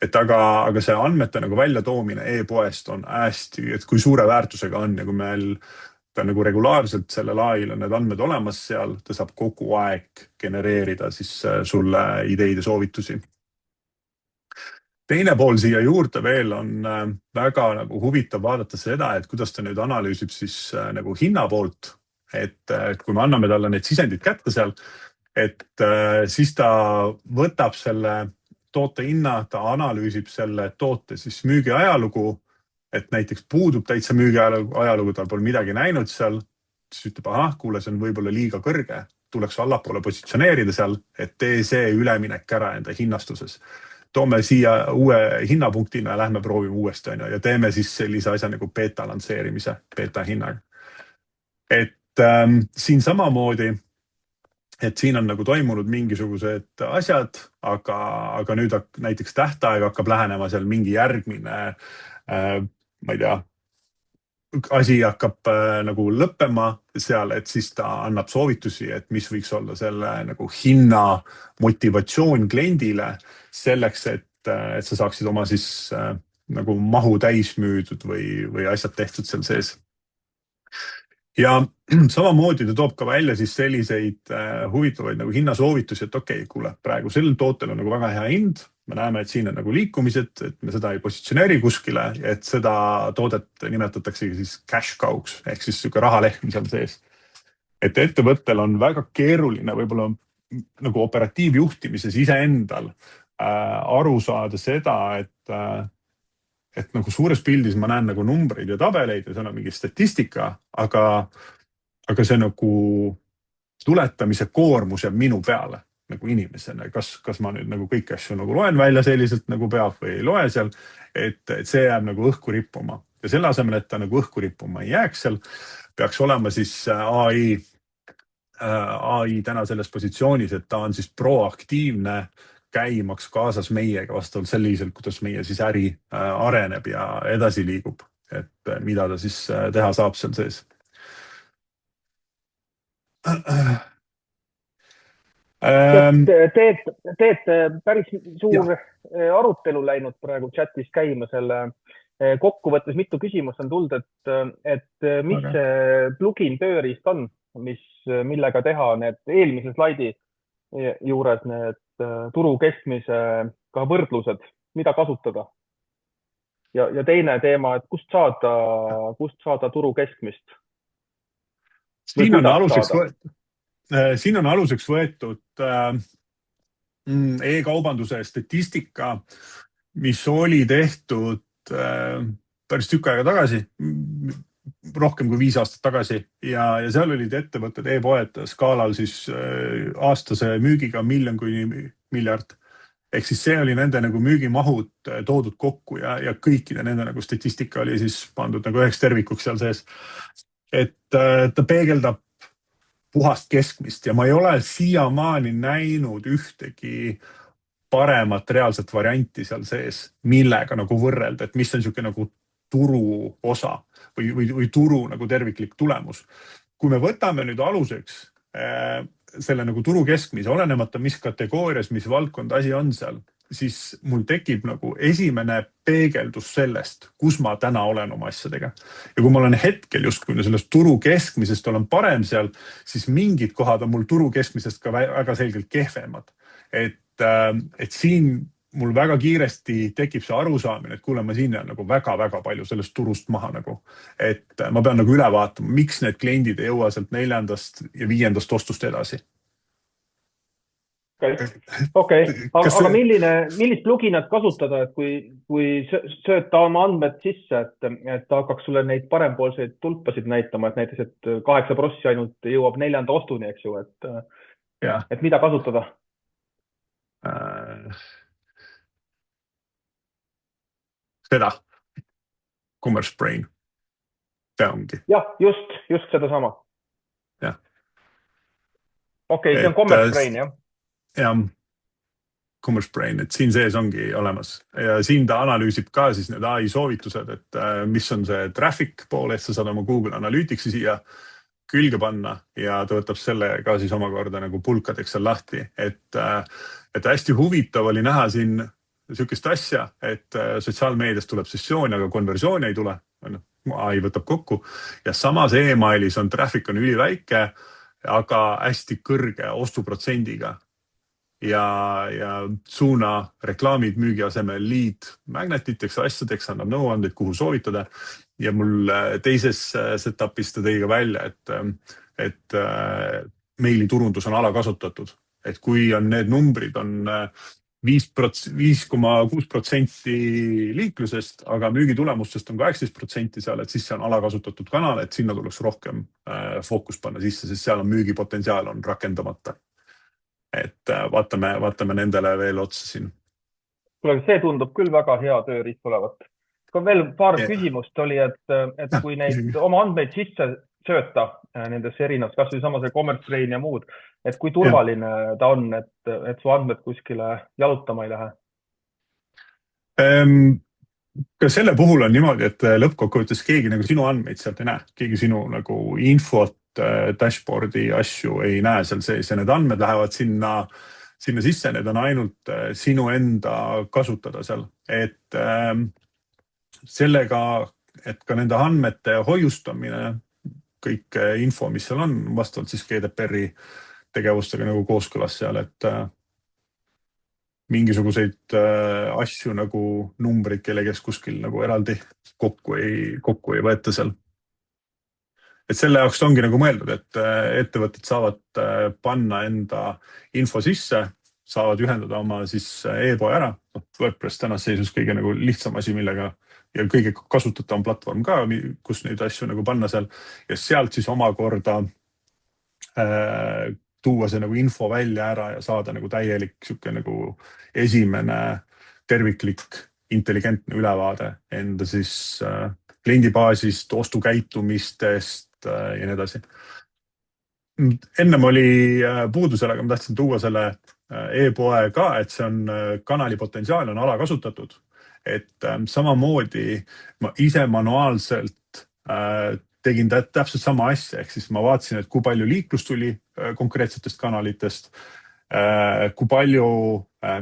Et aga see andmete nagu väljatoomine e-poest on hästi, et kui suure väärtusega on ja kui meil ta nagu regulaarselt sellel ai-l on need andmed olemas seal, ta saab kogu aeg genereerida siis sulle ideid ja soovitusi. Teine pool siia juurde veel on väga nagu huvitav vaadata seda, et kuidas ta nüüd analüüsib siis nagu hinna poolt. Et kui me anname talle need sisendid kätte seal, et siis ta võtab selle toote hinna, ta analüüsib selle toote siis müügi ajalugu, et näiteks puudub täitsa müügi ajalugu, tal pole midagi näinud seal, siis ütleb, ahah, kuule, see on võib-olla liiga kõrge, tuleks allapoole positsioneerida seal, et tee see üleminek ära enda hinnastuses. Toome siia uue hinnapunktina ja lähme proovime uuesti ja teeme siis sellise asja nagu beta lansseerimise, beta hinnaga. Et siin samamoodi, et siin on nagu toimunud mingisugused asjad, aga nüüd näiteks tähtaeg hakkab lähenema seal mingi järgmine, ma ei tea, asi hakkab nagu lõppema seal, et siis ta annab soovitusi, et mis võiks olla selle nagu hinna motivatsioon kliendile selleks, et sa saaksid oma siis nagu mahu täis müüdud või asjad tehtud seal sees. Ja samamoodi ta toob ka välja siis selliseid huvitavaid nagu hinnasoovitusi, et okei, kuule, praegu sellel tootel on nagu väga hea hind. Me näeme, et siin on nagu liikumised, et me seda ei positsioneeri kuskile, et seda toodet nimetataksegi siis cash cow'ks ehk siis siuke rahalehm seal sees. Et ettevõttel on väga keeruline võib-olla nagu operatiivjuhtimises iseendal aru saada seda, et nagu suures pildis ma näen nagu numbreid ja tabeleid ja seal on mingi statistika, aga see nagu tuletamise koormus jääb minu peale nagu inimesena. Kas ma nüüd nagu kõiki asju nagu loen välja selliselt nagu peab või ei loe seal, et see jääb nagu õhku rippuma. Ja selle asemel, et ta nagu õhku rippuma ei jääks seal, peaks olema siis ai täna selles positsioonis, et ta on siis proaktiivne käimaks kaasas meiega vastavalt selliselt, kuidas meie siis äri areneb ja edasi liigub, et mida ta siis teha saab seal sees. Teed päris suur arutelu läinud praegu chatis käima selle kokkuvõttes, mitu küsimust on tulnud, et mis see plugin tööriist on, millega teha need eelmise slaidi juures need turu keskmisega võrdlused, mida kasutada. Ja teine teema, et kust saada turu keskmist. Siin on aluseks võetud e-kaubanduse statistika, mis oli tehtud päris tükk aega tagasi, rohkem kui 5 aastat tagasi ja seal olid ettevõtted e-poed skaalal siis aastase müügiga 1 miljon kuni miljard. Ehk siis see oli nende nagu müügimahud toodud kokku ja kõikide nende nagu statistika oli siis pandud nagu üheks tervikuks seal sees. Et ta peegeldab puhast keskmist ja ma ei ole siiamaani näinud ühtegi paremat reaalset varianti seal sees, millega nagu võrrelda, et mis on siuke nagu turu osa või turu nagu terviklik tulemus. Kui me võtame nüüd aluseks selle nagu turu keskmise, olenemata mis kategoorias, mis valdkond asi on seal, siis mul tekib nagu esimene peegeldus sellest, kus ma täna olen oma asjadega. Ja kui ma olen hetkel justkui sellest turu keskmisest olen parem seal, siis mingid kohad on mul turu keskmisest ka väga selgelt kehvemad. Et siin mul väga kiiresti tekib see arusaamine, et kuule, ma siin on nagu väga-väga palju sellest turust maha nagu. Et ma pean nagu üle vaatama, miks need kliendid ei jõua sealt 4. ja 5. ostust edasi. Okei. Aga millist pluginat kasutada, et kui sööta oma andmed sisse, et ta hakkaks sulle neid parempoolseid tulpasid näitama, et näiteks, et 8% ainult jõuab 4. ostuni, eks ju, et mida kasutada? Seda, Commerce Brain. see ongi. jah, just sedasama. jah. Okei, see on Commerce Brain, jah? jah, Commerce Brain, et siin sees ongi olemas ja siin ta analüüsib ka siis need AI soovitused, et mis on see traffic pool, et sa saad oma Google Analyticsi siia külge panna ja ta võtab selle ka siis omakorda nagu pulkadeks seal lahti, et hästi huvitav oli näha siin sihukest asja, et sotsiaalmeedias tuleb sessioon, aga konversiooni ei tule. AI võtab kokku ja samas e-mailis on traffic on üliväike, aga hästi kõrge ostuprotsendiga. Ja suuna reklaamid müügi asemel lead magnetiteks, asjadeks, annab nõuandeid, kuhu soovitada. Ja mul teises setupis ta tõi ka välja, et meiliturundus on alakasutatud. Et kui on need numbrid on 5,6% liiklusest, aga müügitulemustest on 18% seal, et siis see on alakasutatud kanal, et sinna tuleks rohkem fookus panna sisse, sest seal on müügipotentsiaal on rakendamata. Et vaatame nendele veel otsa siin. See tundub küll väga hea tööriist olevat. Kui veel paar küsimust oli, et kui neid oma andmeid sisse sööta nendesse erinevas, kas või sama see Commerce Brain ja muud, et kui turvaline ta on, et su andmed kuskile jalutama ei lähe? Ka selle puhul on niimoodi, et lõppkokkuvõttes keegi nagu sinu andmeid sealt ei näe. Keegi sinu nagu infot, dashboardi asju ei näe seal sees ja need andmed lähevad sinna sisse, need on ainult sinu enda kasutada seal. Et sellega, et ka nende andmete hoiustamine, kõik info, mis seal on, vastavalt siis GDPR-i tegevustega nagu kooskõlas seal, et mingisuguseid asju nagu numbrid kellegest kuskil nagu eraldi kokku ei võeta seal. Et selle jaoks ongi nagu mõeldud, et ettevõtted saavad panna enda info sisse, saavad ühendada oma siis e-poe ära. WordPress tänas seisus kõige nagu lihtsam asi, millega ja kõige kasutatavam platvorm ka, kus neid asju nagu panna seal ja sealt siis omakorda tuua see nagu info välja ära ja saada nagu täielik sihuke nagu esimene terviklik intelligentne ülevaade enda siis kliendibaasist, ostukäitumistest ja nii edasi. Ennem oli puudusel, aga ma tahtsin tuua selle e-poe ka, et see on kanali potentsiaal on alakasutatud. Et samamoodi ma ise manuaalselt tegin täpselt sama asja, ehk siis ma vaatasin, et kui palju liiklus tuli konkreetsetest kanalitest, kui palju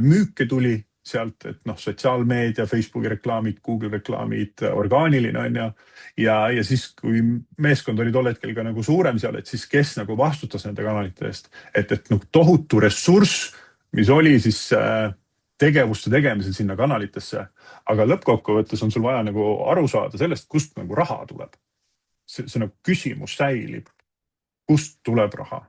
müüke tuli sealt, et sotsiaalmeedia, Facebooki reklaamid, Google reklaamid, orgaaniline on ja siis kui meeskond oli tol hetkel ka nagu suurem seal, et siis kes nagu vastutas nende kanalite eest, et tohutu ressurss, mis oli siis tegevuste tegemisel sinna kanalitesse, aga lõppkokkuvõttes on sul vaja nagu aru saada sellest, kust nagu raha tuleb. See nagu küsimus säilib, kust tuleb raha.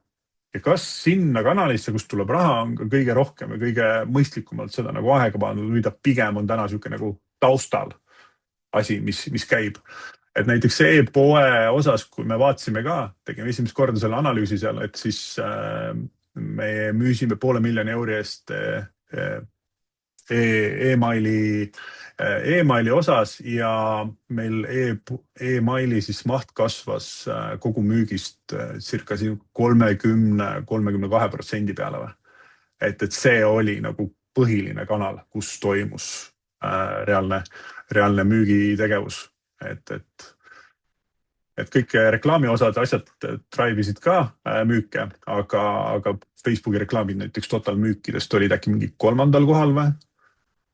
Ja kas sinna kanalisse, kust tuleb raha, on ka kõige rohkem ja kõige mõistlikumalt seda nagu aega pandud, või ta pigem on täna sihuke nagu taustal asi, mis käib. Et näiteks e-poe osas, kui me vaatasime ka, tegime esimest korda selle analüüsi seal, et siis me müüsime €500,000 eest e-maili osas ja meil e-maili siis maht kasvas kogu müügist circa 30-32% peale või. Et see oli nagu põhiline kanal, kus toimus reaalne müügitegevus. Et kõik reklaami osad asjad drive'isid ka müüke, aga Facebooki reklaamid näiteks total müükidest olid äkki mingi 3. kohal või?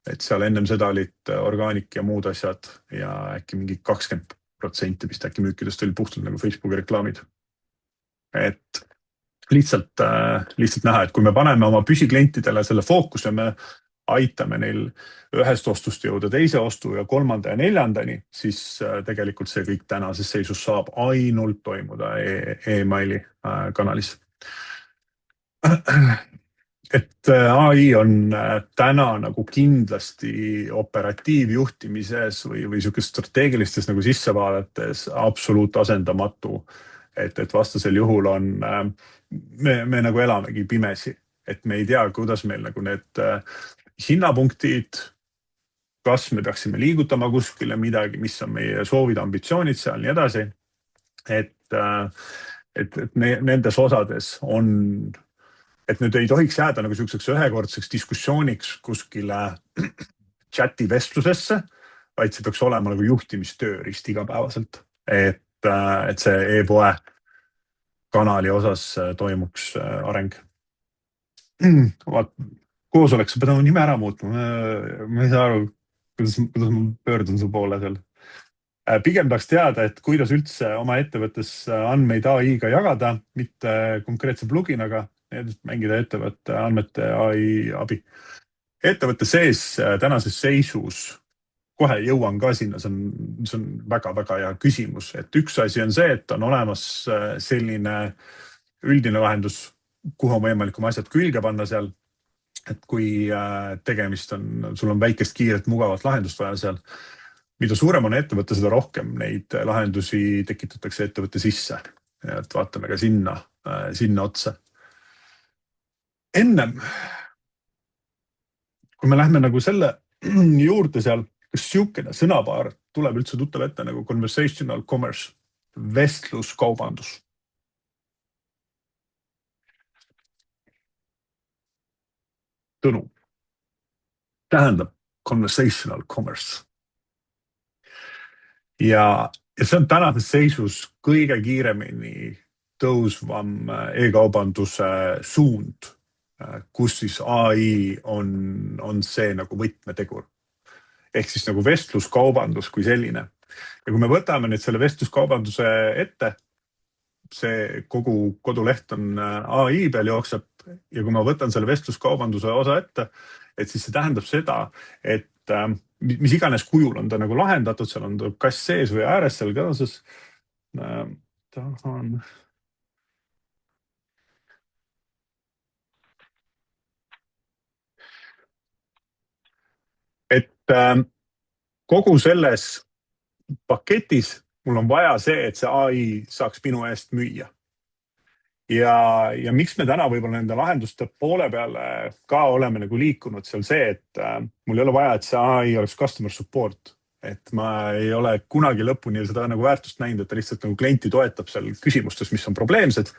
Et seal ennem seda olid orgaanik ja muud asjad ja äkki mingi 20% vist äkki müükidest oli puhtalt nagu Facebooki reklaamid. Et lihtsalt näha, et kui me paneme oma püsiklientidele selle fookuse, me aitame neil ühest ostust jõuda teise ostu ja 3. ja 4. siis tegelikult see kõik tänases seisus saab ainult toimuda e-maili kanalis. Et AI on täna nagu kindlasti operatiivjuhtimises või sihukest strateegilistes nagu sissevaadates absoluut asendamatu. Et vastasel juhul on, me nagu elamegi pimesi, et me ei tea, kuidas meil nagu need hinnapunktid, kas me peaksime liigutama kuskile midagi, mis on meie soovid, ambitsioonid seal nii edasi. et nendes osades on, et nüüd ei tohiks jääda nagu selliseks ühekordseks diskussiooniks kuskile chati vestlusesse, vaid see peaks olema nagu juhtimistööriist igapäevaselt, et see e-poe kanali osas toimuks areng. Koosolek, sa pead oma nime ära muutma. Ma ei saa aru, kuidas ma pöördun su poole seal. Pigem tahaks teada, et kuidas üldse oma ettevõttes andmeid AI-ga jagada, mitte konkreetse pluginaga, mängida ettevõtte andmete AI abi. Ettevõtte sees tänases seisus, kohe jõuan ka sinna, see on väga-väga hea küsimus. Et üks asi on see, et on olemas selline üldine lahendus, kuhu on võimalik oma asjad külge panna seal. Et kui tegemist on, sul on väikest kiiret mugavat lahendust vaja seal, mida suurem on ettevõtte, seda rohkem neid lahendusi tekitatakse ettevõtte sisse. Et vaatame ka sinna otsa. Ennem, kui me lähme nagu selle juurde seal, kas siukene sõnapaar tuleb üldse tuttav ette nagu conversational commerce, vestluskaubandus? Tõnu. Tähendab conversational commerce. Ja see on tänases seisus kõige kiiremini tõusvam e-kaubanduse suund, kus siis AI on see nagu võtmetegur. Ehk siis nagu vestluskaubandus kui selline. Ja kui me võtame nüüd selle vestluskaubanduse ette, see kogu koduleht on AI peal jookseb ja kui ma võtan selle vestluskaubanduse osa ette, et siis see tähendab seda, et mis iganes kujul on ta nagu lahendatud, seal on ta kas sees või ääres seal kaasas. Tahan. Et kogu selles paketis mul on vaja see, et see AI saaks minu eest müüa. Ja miks me täna võib-olla nende lahenduste poole peale ka oleme nagu liikunud seal see, et mul ei ole vaja, et see AI oleks customer support. Et ma ei ole kunagi lõpuni seda nagu väärtust näinud, et ta lihtsalt nagu klienti toetab seal küsimustes, mis on probleemsed.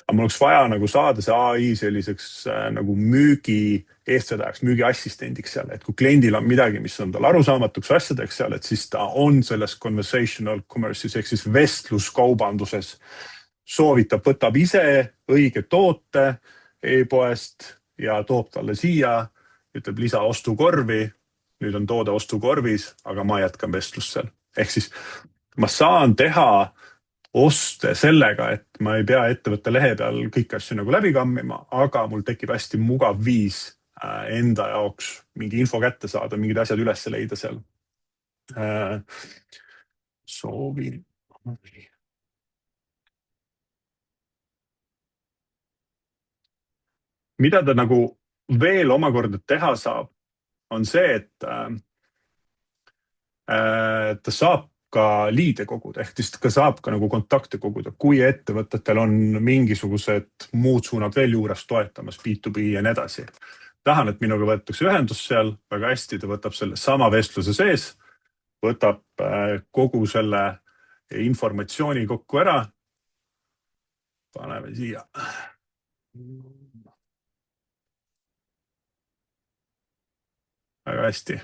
Aga mul oleks vaja nagu saada see AI selliseks nagu müügi eestvedajaks, müügi assistendiks seal. Et kui kliendil on midagi, mis on tal arusaamatuks asjadeks seal, et siis ta on selles conversational commerce'is ehk siis vestluskaubanduses soovitab, võtab ise õige toote e-poest ja toob talle siia, ütleb lisa ostukorvi, nüüd on toode ostukorvis, aga ma jätkan vestlust seal. Ehk siis ma saan teha oste sellega, et ma ei pea ettevõtte lehe peal kõiki asju nagu läbi kammima, aga mul tekib hästi mugav viis enda jaoks mingi info kätte saada, mingid asjad üles leida seal. Soovin. Mida ta nagu veel omakorda teha saab, on see, et ta saab ka liide koguda, ehk ta saab ka nagu kontakte koguda, kui ettevõtetel on mingisugused muud suunad veel juures toetamas, B2B ja nii edasi. Tahan, et minuga võetakse ühendus seal, väga hästi ta võtab selle sama vestluse sees, võtab kogu selle informatsiooni kokku ära. Paneme siia. Väga hästi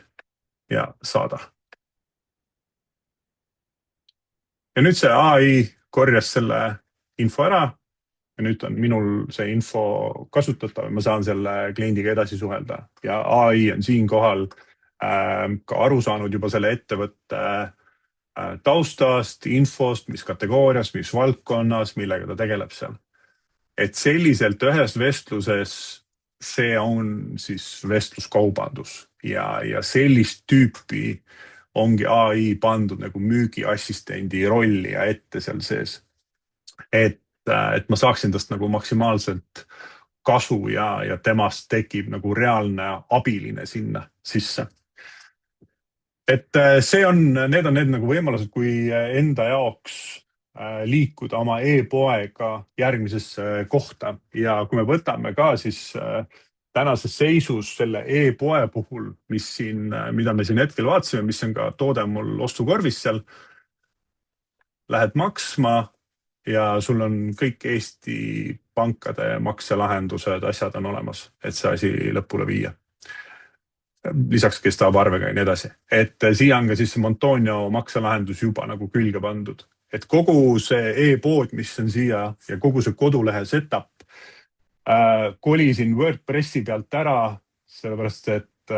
ja saada. Ja nüüd see AI korjas selle info ära ja nüüd on minul see info kasutatav ja ma saan selle kliendiga edasi suhelda. Ja AI on siin kohal ka aru saanud juba selle ettevõtte taustast, infost, mis kategoorias, mis valdkonnas, millega ta tegeleb seal. Et selliselt ühes vestluses see on siis vestluskaubandus ja sellist tüüpi ongi AI pandud nagu müügiassistendi rolli ja ette seal sees. Et ma saaksin tast nagu maksimaalselt kasu ja temast tekib nagu reaalne abiline sinna sisse. Et need on need nagu võimalused, kui enda jaoks liikuda oma e-poega järgmisesse kohta ja kui me võtame ka siis tänases seisus selle e-poe puhul, mida me siin hetkel vaatasime, mis on ka toode mul ostukorvis seal, lähed maksma ja sul on kõik Eesti pankade makselahendused, asjad on olemas, et see asi lõpule viia. Lisaks, kes tahab arvega ja nii edasi. Et siia on ka siis Montonio makselahendus juba nagu külge pandud. Et kogu see e-pood, mis on siia ja kogu see kodulehe setup kolisin WordPressi pealt ära, sellepärast et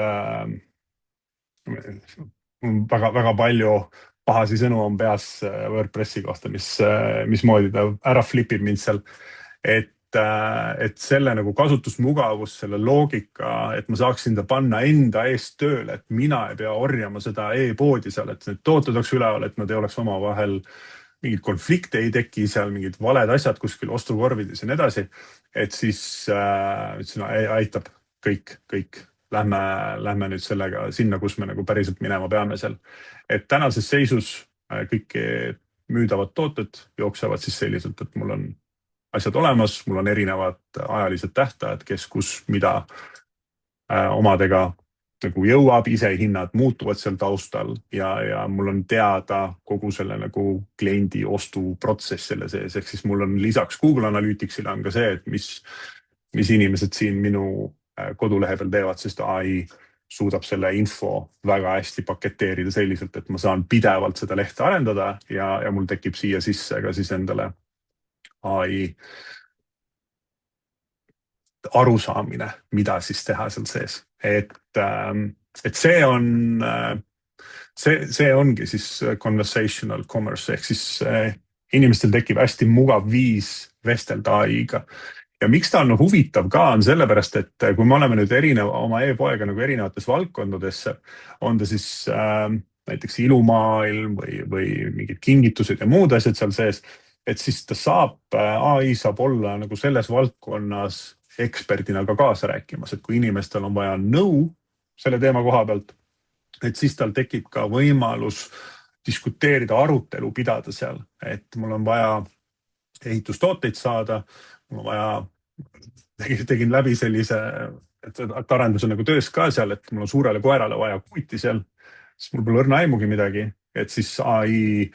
väga palju pahasi sõnu on peas WordPressi kohta, mismoodi ta ära flipib mind seal. Et selle nagu kasutusmugavus, selle loogika, et ma saaksin ta panna enda eest tööle, et mina ei pea orjama seda e-poodi seal, et need tooted oleks üleval, et nad ei oleks omavahel mingid konflikte ei teki seal, mingid valed asjad kuskil ostukorvides ja nii edasi. Et siis ütlesin, aitab kõik. Lähme nüüd sellega sinna, kus me nagu päriselt minema peame seal. Et tänases seisus kõik müüdavad tooted jooksevad siis selliselt, et mul on asjad olemas, mul on erinevad ajalised tähtajad, kes kus mida omadega nagu jõuab, ise hinnad muutuvad seal taustal ja mul on teada kogu selle nagu kliendi ostuprotsess selle sees. Ehk siis mul on lisaks Google Analyticsile on ka see, et mis inimesed siin minu kodulehe peal teevad, sest AI suudab selle info väga hästi paketeerida selliselt, et ma saan pidevalt seda lehte arendada ja mul tekib siia sisse ka siis endale AI arusaamine, mida siis teha seal sees. Et see ongi siis conversational commerce, ehk siis inimestel tekib hästi mugav viis vestelda AI-ga. Ja miks ta on huvitav ka on sellepärast, et kui me oleme nüüd oma e-poega nagu erinevates valdkondadesse, on ta siis näiteks ilumaailm või mingid kingitused ja muud asjad seal sees, et siis AI saab olla nagu selles valdkonnas eksperdina ka kaasa rääkimas, et kui inimestel on vaja nõu selle teema koha pealt, et siis tal tekib ka võimalus diskuteerida, arutelu pidada seal, et mul on vaja ehitustooteid saada, mul on vaja, tegin läbi sellise, et arendus on nagu töös ka seal, et mul on suurele koerale vaja kuiti seal, siis mul pole õrna aimugi midagi, et siis AI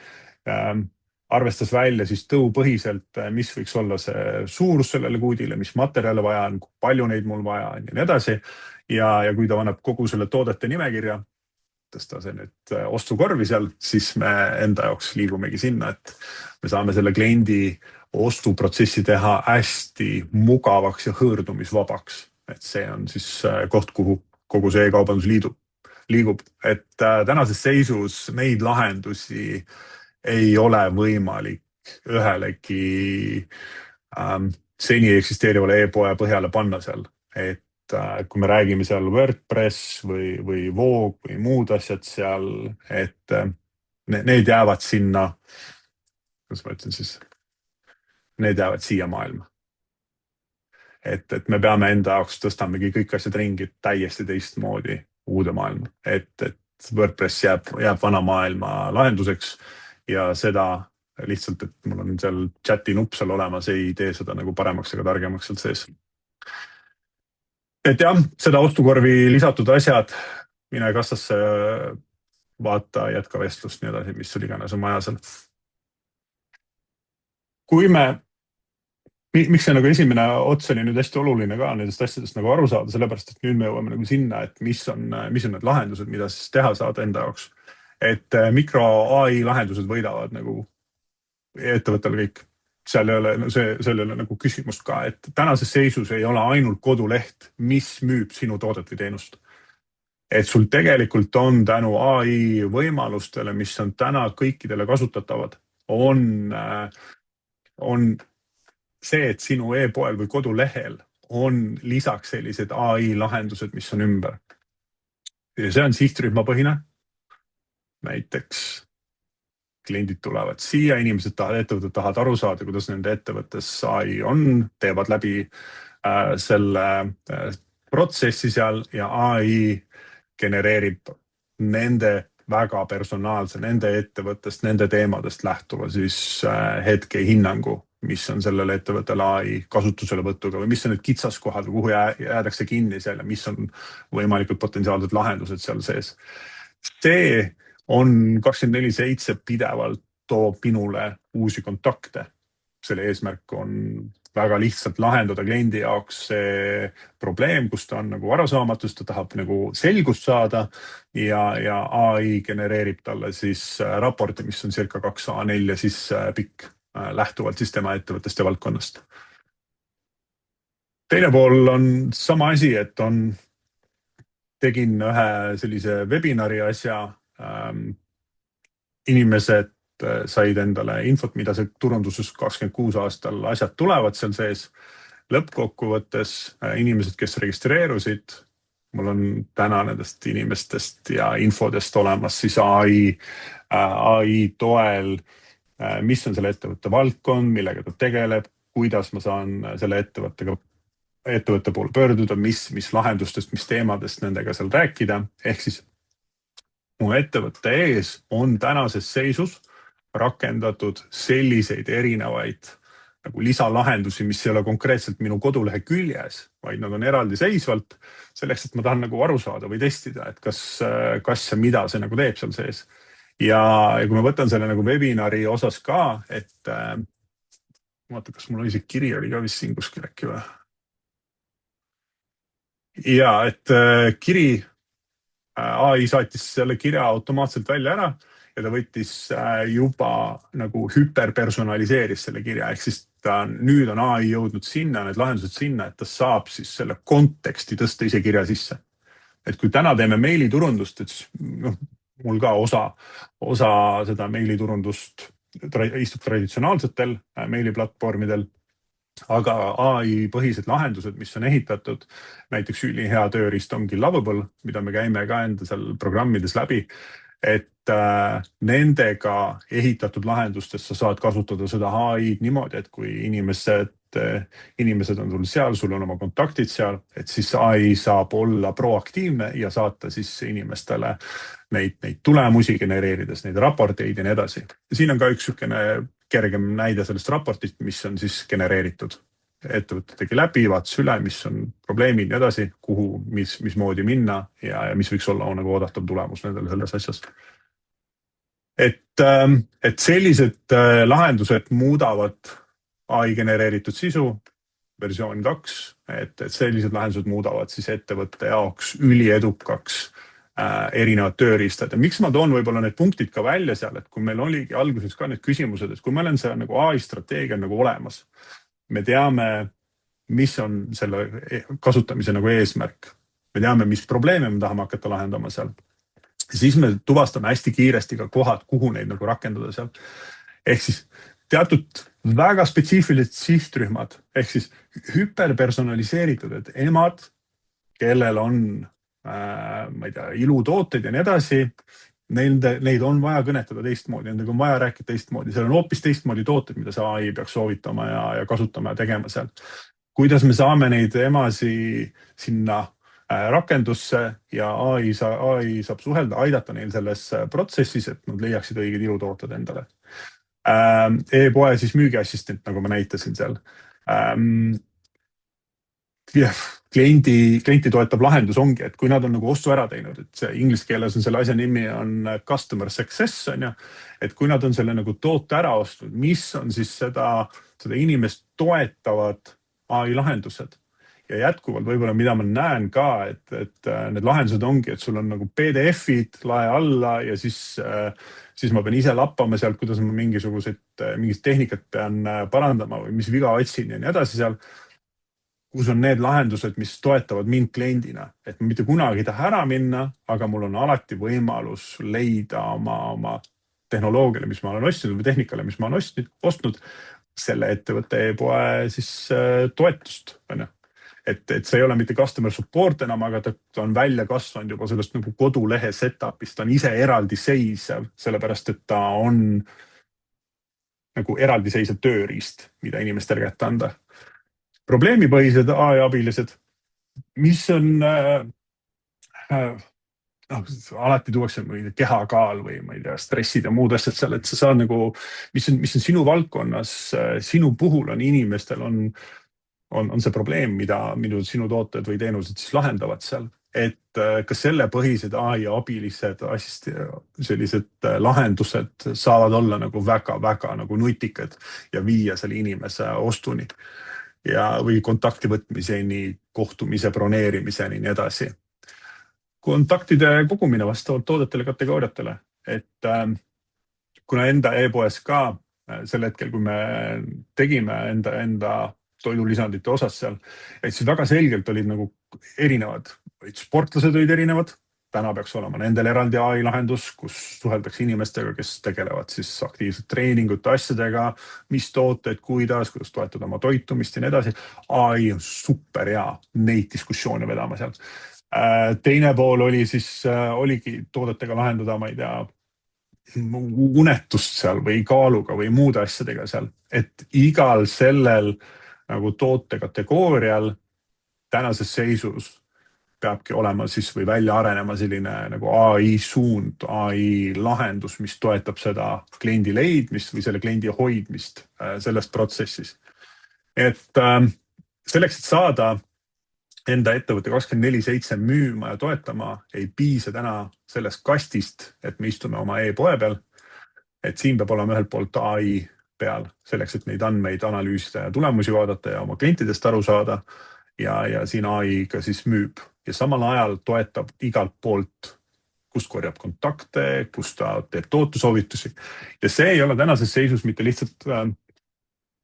arvestas välja siis tõupõhiselt, mis võiks olla see suurus sellele kuudile, mis materjale vaja on, kui palju neid mul vaja on ja nii edasi. Ja kui ta annab kogu selle toodete nimekirja, tõsta see nüüd ostukorvi seal, siis me enda jaoks liigumegi sinna, et me saame selle kliendi ostuprotsessi teha hästi mugavaks ja hõõrdumisvabaks. Et see on siis koht, kuhu kogu see e-kaubandus liigub. Et tänases seisus neid lahendusi ei ole võimalik ühelegi seni eksisteerivale e-poe põhjale panna seal. Et kui me räägime seal WordPress või Voog või muud asjad seal, et need jäävad sinna, kuidas ma ütlen siis, need jäävad siia maailma. Et me peame enda jaoks tõstamegi kõik asjad ringi täiesti teistmoodi uude maailma. Et WordPress jääb vana maailma lahenduseks ja seda lihtsalt, et mul on seal chati nupp seal olemas, ei tee seda nagu paremaks ega targemaks sealt sees. Et jah, seda ostukorvi lisatud asjad, mine kassasse, vaata, jätka vestlust, nii edasi, mis sul iganes on vaja seal. Kui miks see nagu esimene ots oli nüüd hästi oluline ka nendest asjadest nagu aru saada, sellepärast, et nüüd me jõuame nagu sinna, et mis on need lahendused, mida siis teha saada enda jaoks. Et mikro AI lahendused võidavad nagu ettevõttel kõik. Seal ei ole nagu küsimust ka, et tänases seisus ei ole ainult koduleht, mis müüb sinu toodet või teenust. Et sul tegelikult on tänu AI võimalustele, mis on täna kõikidele kasutatavad, on see, et sinu e-poel või kodulehel on lisaks sellised AI lahendused, mis on ümber. Ja see on sihtrühmapõhine. Näiteks kliendid tulevad siia, ettevõtted tahavad aru saada, kuidas nende ettevõttes AI on, teevad läbi selle protsessi seal ja AI genereerib nende väga personaalse, nende ettevõttest, nende teemadest lähtuva siis hetke hinnangu, mis on sellele ettevõttele AI kasutusele võtuga või mis on need kitsaskohad või kuhu jäädakse kinni seal ja mis on võimalikult potentsiaalsed lahendused seal sees. See on 24/7 pidevalt toob minule uusi kontakte selle eesmärk on väga lihtsalt lahendada kliendi jaoks see probleem, kus ta on nagu arusaamatust, ta tahab nagu selgust saada ja AI genereerib talle siis raporti, mis on circa 2 A4 siis pikk, lähtuvalt siis tema ettevõttest ja valdkonnast. Teine pool on sama asi, et tegin ühe sellise webinari asja. Inimesed said endale infot, mida see turunduses 26 aastal asjad tulevad seal sees. Lõppkokkuvõttes inimesed, kes registreerusid, mul on täna nendest inimestest ja infodest olemas siis AI toel, mis on selle ettevõtte valdkond, millega ta tegeleb, kuidas ma saan selle ettevõtte poole pöörduda, mis lahendustest, mis teemadest nendega seal rääkida. Ehk siis mu ettevõtte ees on tänases seisus rakendatud selliseid erinevaid nagu lisalahendusi, mis ei ole konkreetselt minu kodulehe küljes, vaid nad on eraldiseisvalt selleks, et ma tahan nagu aru saada või testida, et kas ja mida see nagu teeb seal sees. Ja kui ma võtan selle nagu webinari osas ka, et vaata, kas mul oli see kiri oli ka vist siin kuskil äkki või? Ja, et kiri AI saatis selle kirja automaatselt välja ära ja ta võttis juba nagu hüperpersonaliseeris selle kirja. Ehk siis nüüd on AI jõudnud sinna, need lahendused sinna, et ta saab siis selle konteksti tõsta ise kirja sisse. Et kui täna teeme meiliturundust, et mul ka osa seda meiliturundust istub traditsionaalsetel meiliplatvormidel, aga AI põhised lahendused, mis on ehitatud, näiteks ülihea tööriist ongi Lovable, mida me käime ka enda seal programmides läbi, et nendega ehitatud lahendustes sa saad kasutada seda AI-d niimoodi, et kui inimesed on sul seal, sul on oma kontaktid seal, et siis AI saab olla proaktiivne ja saata siis inimestele neid tulemusi genereerides, neid raporteid ja nii edasi. Siin on ka üks sükene kergem näide sellest raportist, mis on siis genereeritud. Ettevõte tegi läbi, vaatas üle, mis on probleemid ja nii edasi, kuhu, mismoodi minna ja mis võiks olla nagu oodatav tulemus nendele selles asjas. Et sellised lahendused muudavad AI genereeritud sisu, versioon 2, et sellised lahendused muudavad siis ettevõtte jaoks üliedukaks erinevad tööriistad. Ja miks ma toon võib-olla need punktid ka välja seal, et kui meil oligi alguses ka need küsimused, et kui meil on see nagu AI strateegia nagu olemas, me teame, mis on selle kasutamise nagu eesmärk, me teame, mis probleeme me tahame hakata lahendama seal, siis me tuvastame hästi kiiresti ka kohad, kuhu neid nagu rakendada seal. Ehk siis teatud väga spetsiifilised sihtrühmad, ehk siis hüperpersonaliseeritud, et emad, kellel on ma ei tea, ilutooted ja nii edasi, neid on vaja kõnetada teistmoodi, nendega on vaja rääkida teistmoodi, seal on hoopis teistmoodi tooted, mida see AI peaks soovitama ja kasutama ja tegema seal. Kuidas me saame neid emasi sinna rakendusse ja AI saab suhelda, aidata neil selles protsessis, et nad leiaksid õiged ilutooted endale. E-poe siis müügiassistent, nagu ma näitasin seal. Klienti toetav lahendus ongi, et kui nad on nagu ostu ära teinud, et see inglise keeles on selle asja nimi on customer success, on ju, et kui nad on selle nagu toote ära ostnud, mis on siis seda inimest toetavad AI lahendused. Ja jätkuvalt võib-olla, mida ma näen ka, et need lahendused ongi, et sul on nagu PDF-id lae alla ja siis ma pean ise lappama sealt, kuidas ma mingit tehnikat pean parandama või mis viga otsin ja nii edasi seal, kus on need lahendused, mis toetavad mind kliendina. Et ma mitte kunagi ei taha ära minna, aga mul on alati võimalus leida oma tehnoloogiale, mis ma olen ostnud või tehnikale, mis ma olen ostnud, selle ettevõtte e-poe siis toetust. Et see ei ole mitte customer support enam, aga ta on välja kasvanud juba sellest nagu kodulehe setupist, ta on ise eraldiseisev, sellepärast et ta on nagu eraldiseisev tööriist, mida inimestele kätte anda. Probleemipõhised AI abilised, mis on alati tuuakse kehakaal või ma ei tea, stressid ja muud asjad seal, et sa saad nagu, mis on sinu valdkonnas, sinu puhul on inimestel on see probleem, mida sinu tooted või teenused siis lahendavad seal. et ka selle põhised AI abilised sellised lahendused saavad olla nagu väga-väga nagu nutikad ja viia selle inimese ostuni või kontakti võtmiseni, kohtumise broneerimiseni, nii edasi. Kontaktide kogumine vastavalt toodetele kategooriatele, et kuna enda e-poes ka sel hetkel, kui me tegime enda toidulisandite osas seal, et siis väga selgelt olid nagu erinevad, sportlased olid erinevad, täna peaks olema nendel eraldi AI lahendus, kus suheldakse inimestega, kes tegelevad siis aktiivselt treeningute asjadega, mis tooted, kuidas toetada oma toitumist ja nii edasi. AI on super hea neid diskussioone vedama seal. Teine pool oligi toodetega lahendada, ma ei tea, unetust seal või kaaluga või muude asjadega seal, et igal sellel nagu toote kategoorial tänases seisus peabki olema siis või välja arenema selline nagu AI suund, AI lahendus, mis toetab seda kliendi leidmist või selle kliendi hoidmist selles protsessis. Et selleks, et saada enda ettevõtte 24/7 müüma ja toetama, ei piisa täna sellest kastist, et me istume oma e-poe peal. Et siin peab olema ühelt poolt AI peal selleks, et neid andmeid analüüsida ja tulemusi vaadata ja oma klientidest aru saada. Ja siin AI ka siis müüb ja samal ajal toetab igalt poolt, kus korjab kontakte, kus ta teeb tootesoovitusi. Ja see ei ole tänases seisus mitte lihtsalt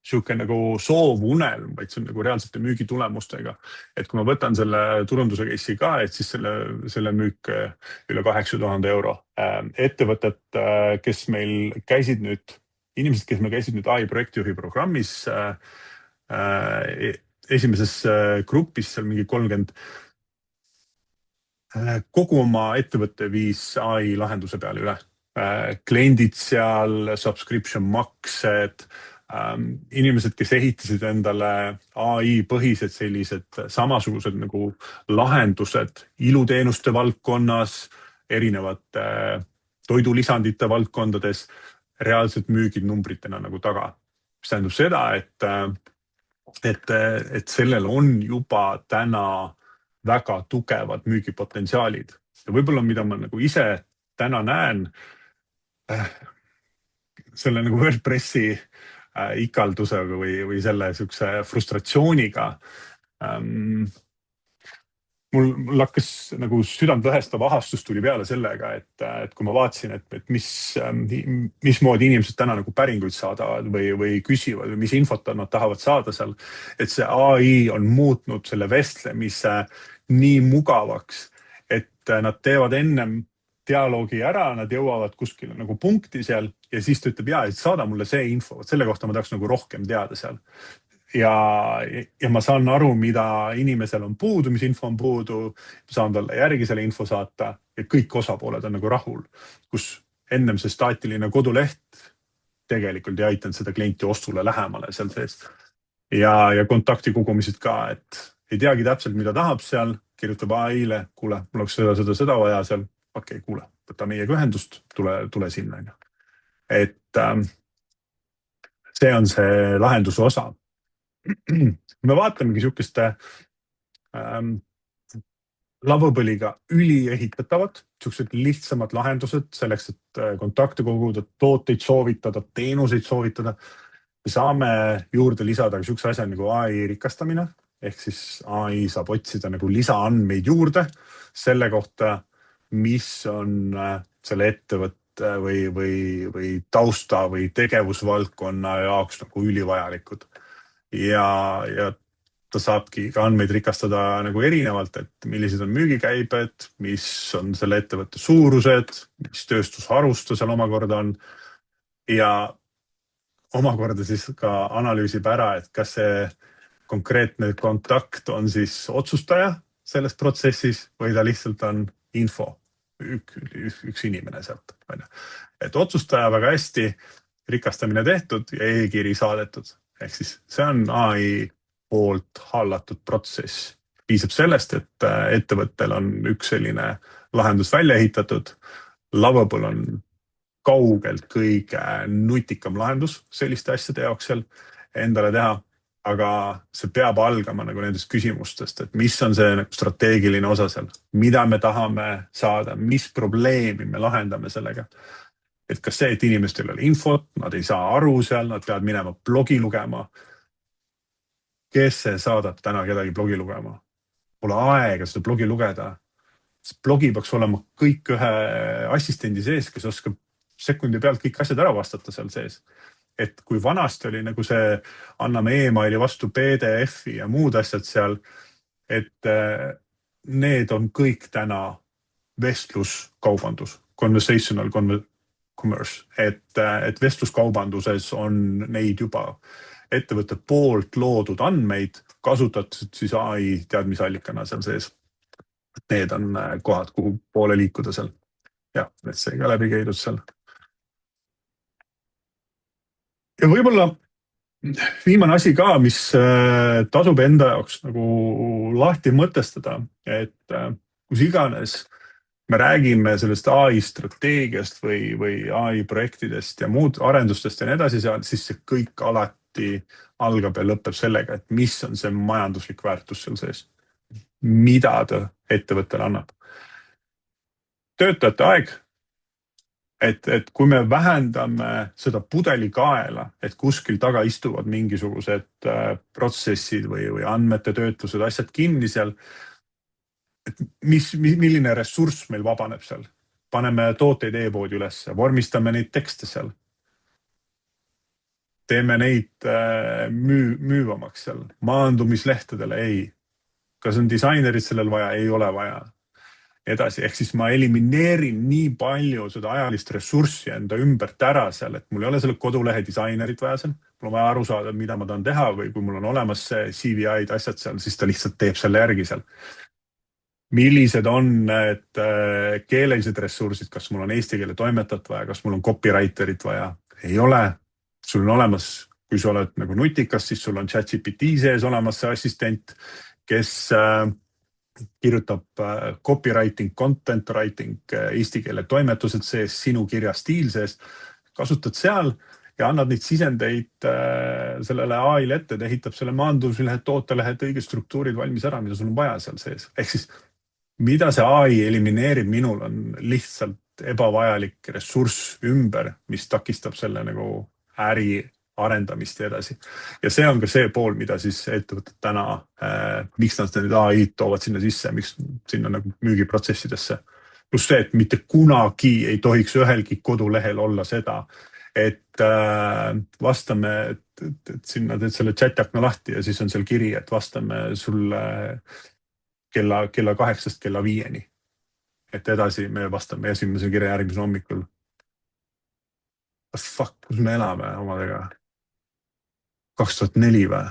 sihuke nagu soovunelm, vaid see on nagu reaalsete müügitulemustega. Et kui ma võtan selle turunduse case'i ka, et siis selle müük üle 8000 euro. Ettevõtted, kes meil käisid nüüd, inimesed, kes meil käisid nüüd AI projektijuhi programmis, esimeses grupis seal mingi 30, kogu oma ettevõtte viis AI lahenduse peale üle. Kliendid seal, subscription maksed, inimesed, kes ehitasid endale AI põhised sellised samasugused nagu lahendused iluteenuste valdkonnas, erinevate toidulisandite valdkondades, reaalselt müügid numbritena nagu taga. Mis tähendab seda, et sellel on juba täna väga tugevad müügipotentsiaalid. Ja võib-olla, mida ma nagu ise täna näen selle nagu WordPressi ikaldusega või selle sükse frustratsiooniga. Mul hakkas nagu südantlõhestav ahastus tuli peale sellega, et kui ma vaatasin, et mismoodi inimesed täna nagu päringuid saadavad või küsivad või mis infot nad tahavad saada seal, et see AI on muutnud selle vestlemise nii mugavaks, et nad teevad ennem dialoogi ära, nad jõuavad kuskile nagu punkti seal ja siis ta ütleb, et saada mulle see info, selle kohta ma tahaks nagu rohkem teada seal. Ja ma saan aru, mida inimesel on puudu, mis info on puudu, saan talle järgi selle info saata ja kõik osapooled on nagu rahul, kus ennem see staatiline koduleht tegelikult ei aitanud seda klienti ostule lähemale seal sees. Ja kontakti kogumised ka, et ei teagi täpselt, mida tahab seal, kirjutab AI-le, kuule, mul oleks seda vaja seal, okei, kuule, võta meiega ühendust, tule sinna. Et see on see lahenduse osa. Me vaatamegi sihukeste lavapõliga üliehitatavad, sihukesed lihtsamad lahendused selleks, et kontakte koguda, tooteid soovitada, teenuseid soovitada. Me saame juurde lisada sihukese asja nagu AI rikastamine, ehk siis AI saab otsida nagu lisaandmeid juurde selle kohta, mis on selle ettevõtte või tausta või tegevusvaldkonna jaoks nagu ülivajalikud. Ja ta saabki ka andmeid rikastada nagu erinevalt, et millised on müügikäibed, mis on selle ettevõtte suurused, mis tööstusharusta seal omakorda on ja omakorda siis ka analüüsib ära, et kas see konkreetne kontakt on siis otsustaja selles protsessis või ta lihtsalt on info, üks inimene sealt. Et otsustaja väga hästi rikastamine tehtud ja e-kiri saadetud. Ehk siis see on AI poolt hallatud protsess. Piisab sellest, et ettevõttel on üks selline lahendus välja ehitatud. Lovable on kaugelt kõige nutikam lahendus selliste asjade jaoks seal endale teha. aga see peab algama nagu nendest küsimustest, et mis on see nagu strateegiline osa seal, mida me tahame saada, mis probleemi me lahendame sellega. Et kas see, et inimestel ei ole infot, nad ei saa aru seal, nad peavad minema blogi lugema. Kes see saadab täna kedagi blogi lugema? Pole aega seda blogi lugeda. Blogi peaks olema kõik ühe assistendi sees, kes oskab sekundi pealt kõik asjad ära vastata seal sees. Et kui vanasti oli nagu see, anname emaili vastu PDF-i ja muud asjad seal, et need on kõik täna vestluskaubandus, conversational commerce, et vestluskaubanduses on neid juba ettevõtte poolt loodud andmeid kasutatud siis AI teadmisallikana seal sees. Need on kohad, kuhu poole liikuda seal. Ja, et see ka läbi käidud seal. Ja võib-olla viimane asi ka, mis tasub enda jaoks nagu lahti mõtestada, et kus iganes me räägime sellest AI strateegiast või AI projektidest ja muud arendustest ja nii edasi, siis see kõik alati algab ja lõpeb sellega, et mis on see majanduslik väärtus seal sees. Mida ta ettevõttele annab. Töötajate aeg. Et kui me vähendame seda pudelikaela, et kuskil taga istuvad mingisugused protsessid või andmete töötlused, asjad kinni seal, et milline ressurss meil vabaneb seal. Paneme tooteid e-poodi üles, vormistame neid tekste seal. Teeme neid müüvamaks seal. Maandumislehtedele ei. Kas on disainerid sellel vaja? Ei ole vaja. Edasi, ehk siis ma elimineerin nii palju seda ajalist ressurssi enda ümbert ära seal, et mul ei ole selle kodulehe disainerit vaja seal. Mul on vaja aru saada, mida ma tahan teha või kui mul on olemas see CVI-d asjad seal, siis ta lihtsalt teeb selle järgi seal. Millised on need keelelised ressursid, kas mul on eesti keele toimetajat vaja, kas mul on copywriterit vaja? Ei ole. Sul on olemas, kui sa oled nagu nutikas, siis sul on ChatGPT sees olemas see assistent, kes kirjutab copywriting, content writing, eesti keele toimetused sees, sinu kirja stiil sees, kasutad seal ja annad neid sisendeid sellele AI-le ette, ta ehitab selle maanduslehed, tootelehed, õiged struktuurid valmis ära, mida sul on vaja seal sees. Ehk siis, mida see AI elimineerib minul on lihtsalt ebavajalik ressurss ümber, mis takistab selle nagu äri arendamist ja edasi. Ja see on ka see pool, mida siis ettevõtted täna, miks nad need AI toovad sinna sisse, miks sinna nagu müügiprotsessidesse. Plus see, et mitte kunagi ei tohiks ühelgi kodulehel olla seda, et vastame, et sinna teed selle chat-akna lahti ja siis on seal kiri, et vastame sulle kella 8-st kella 5-ni. Et edasi me vastame esimese kirja järgmise hommikul. Fuck, kus me elame omadega? 2004 või?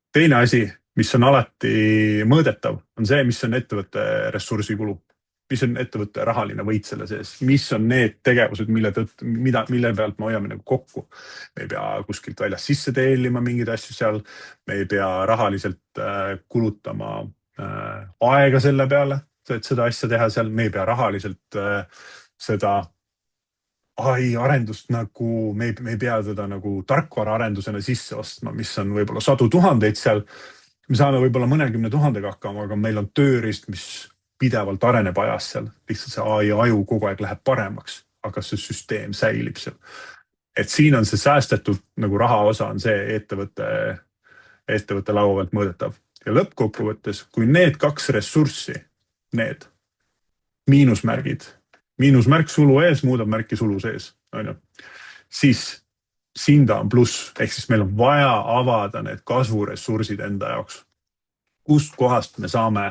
Teine asi, mis on alati mõõdetav, on see, mis on ettevõtte ressursikulu. Mis on ettevõtte rahaline võit selle sees. Mis on need tegevused, mille pealt me hoiame nagu kokku. Me ei pea kuskilt väljas sisse teellima mingeid asju seal. Me ei pea rahaliselt kulutama aega selle peale, et seda asja teha seal. Me ei pea rahaliselt seda AI arendust nagu, me ei pea teda nagu tarkvara arendusena sisse ostma, mis on võib-olla 100 000 seal. Me saame võib-olla mõnekümne 1000 hakkama, aga meil on tööriist, mis pidevalt areneb ajas seal. Lihtsalt see AI aju kogu aeg läheb paremaks, aga see süsteem säilib seal. Et siin on see säästetud nagu raha osa on see ettevõtte laua pealt mõõdetav. Ja lõppkokkuvõttes, kui need kaks ressurssi, need miinusmärgid, miinusmärk sulu ees muudab märki sulu sees, siis sinda on pluss, ehk siis meil on vaja avada need kasvuressursid enda jaoks. Kust kohast me saame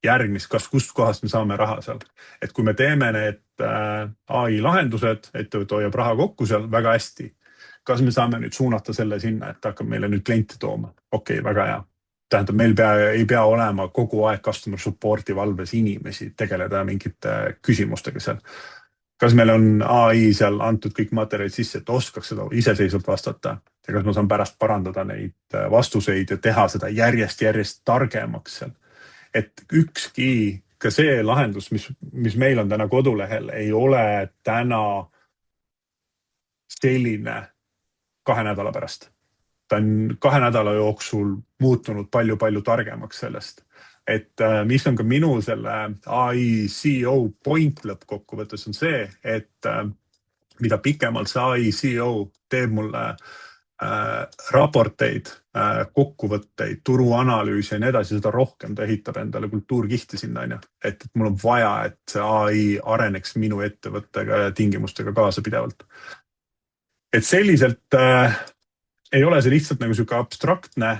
järgmist, kust kohast me saame raha seal. Et kui me teeme need AI lahendused, ettevõte hoiab raha kokku seal väga hästi, kas me saame nüüd suunata selle sinna, et hakkab meile nüüd kliente tooma? Okei, väga hea. Tähendab, meil ei pea olema kogu aeg customer supporti valves inimesi tegeleda mingite küsimustega seal. Kas meil on AI seal antud kõik materjalid sisse, et oskaks seda iseseisvalt vastata? Ja kas ma saan pärast parandada neid vastuseid ja teha seda järjest targemaks seal? Et ükski, ka see lahendus, mis meil on täna kodulehel, ei ole täna selline 2 nädala pärast. ta on 2 nädala jooksul muutunud palju-palju targemaks sellest. Et mis on ka minu selle ai CEO point lõppkokkuvõttes on see, et mida pikemalt see ai CEO teeb mulle raporteid, kokkuvõtteid, turuanalüüsi ja nii edasi, seda rohkem ta ehitab endale kultuurkihti sinna, on ju. Et mul on vaja, et see ai areneks minu ettevõttega ja tingimustega kaasa pidevalt. Et selliselt ei ole see lihtsalt nagu siuke abstraktne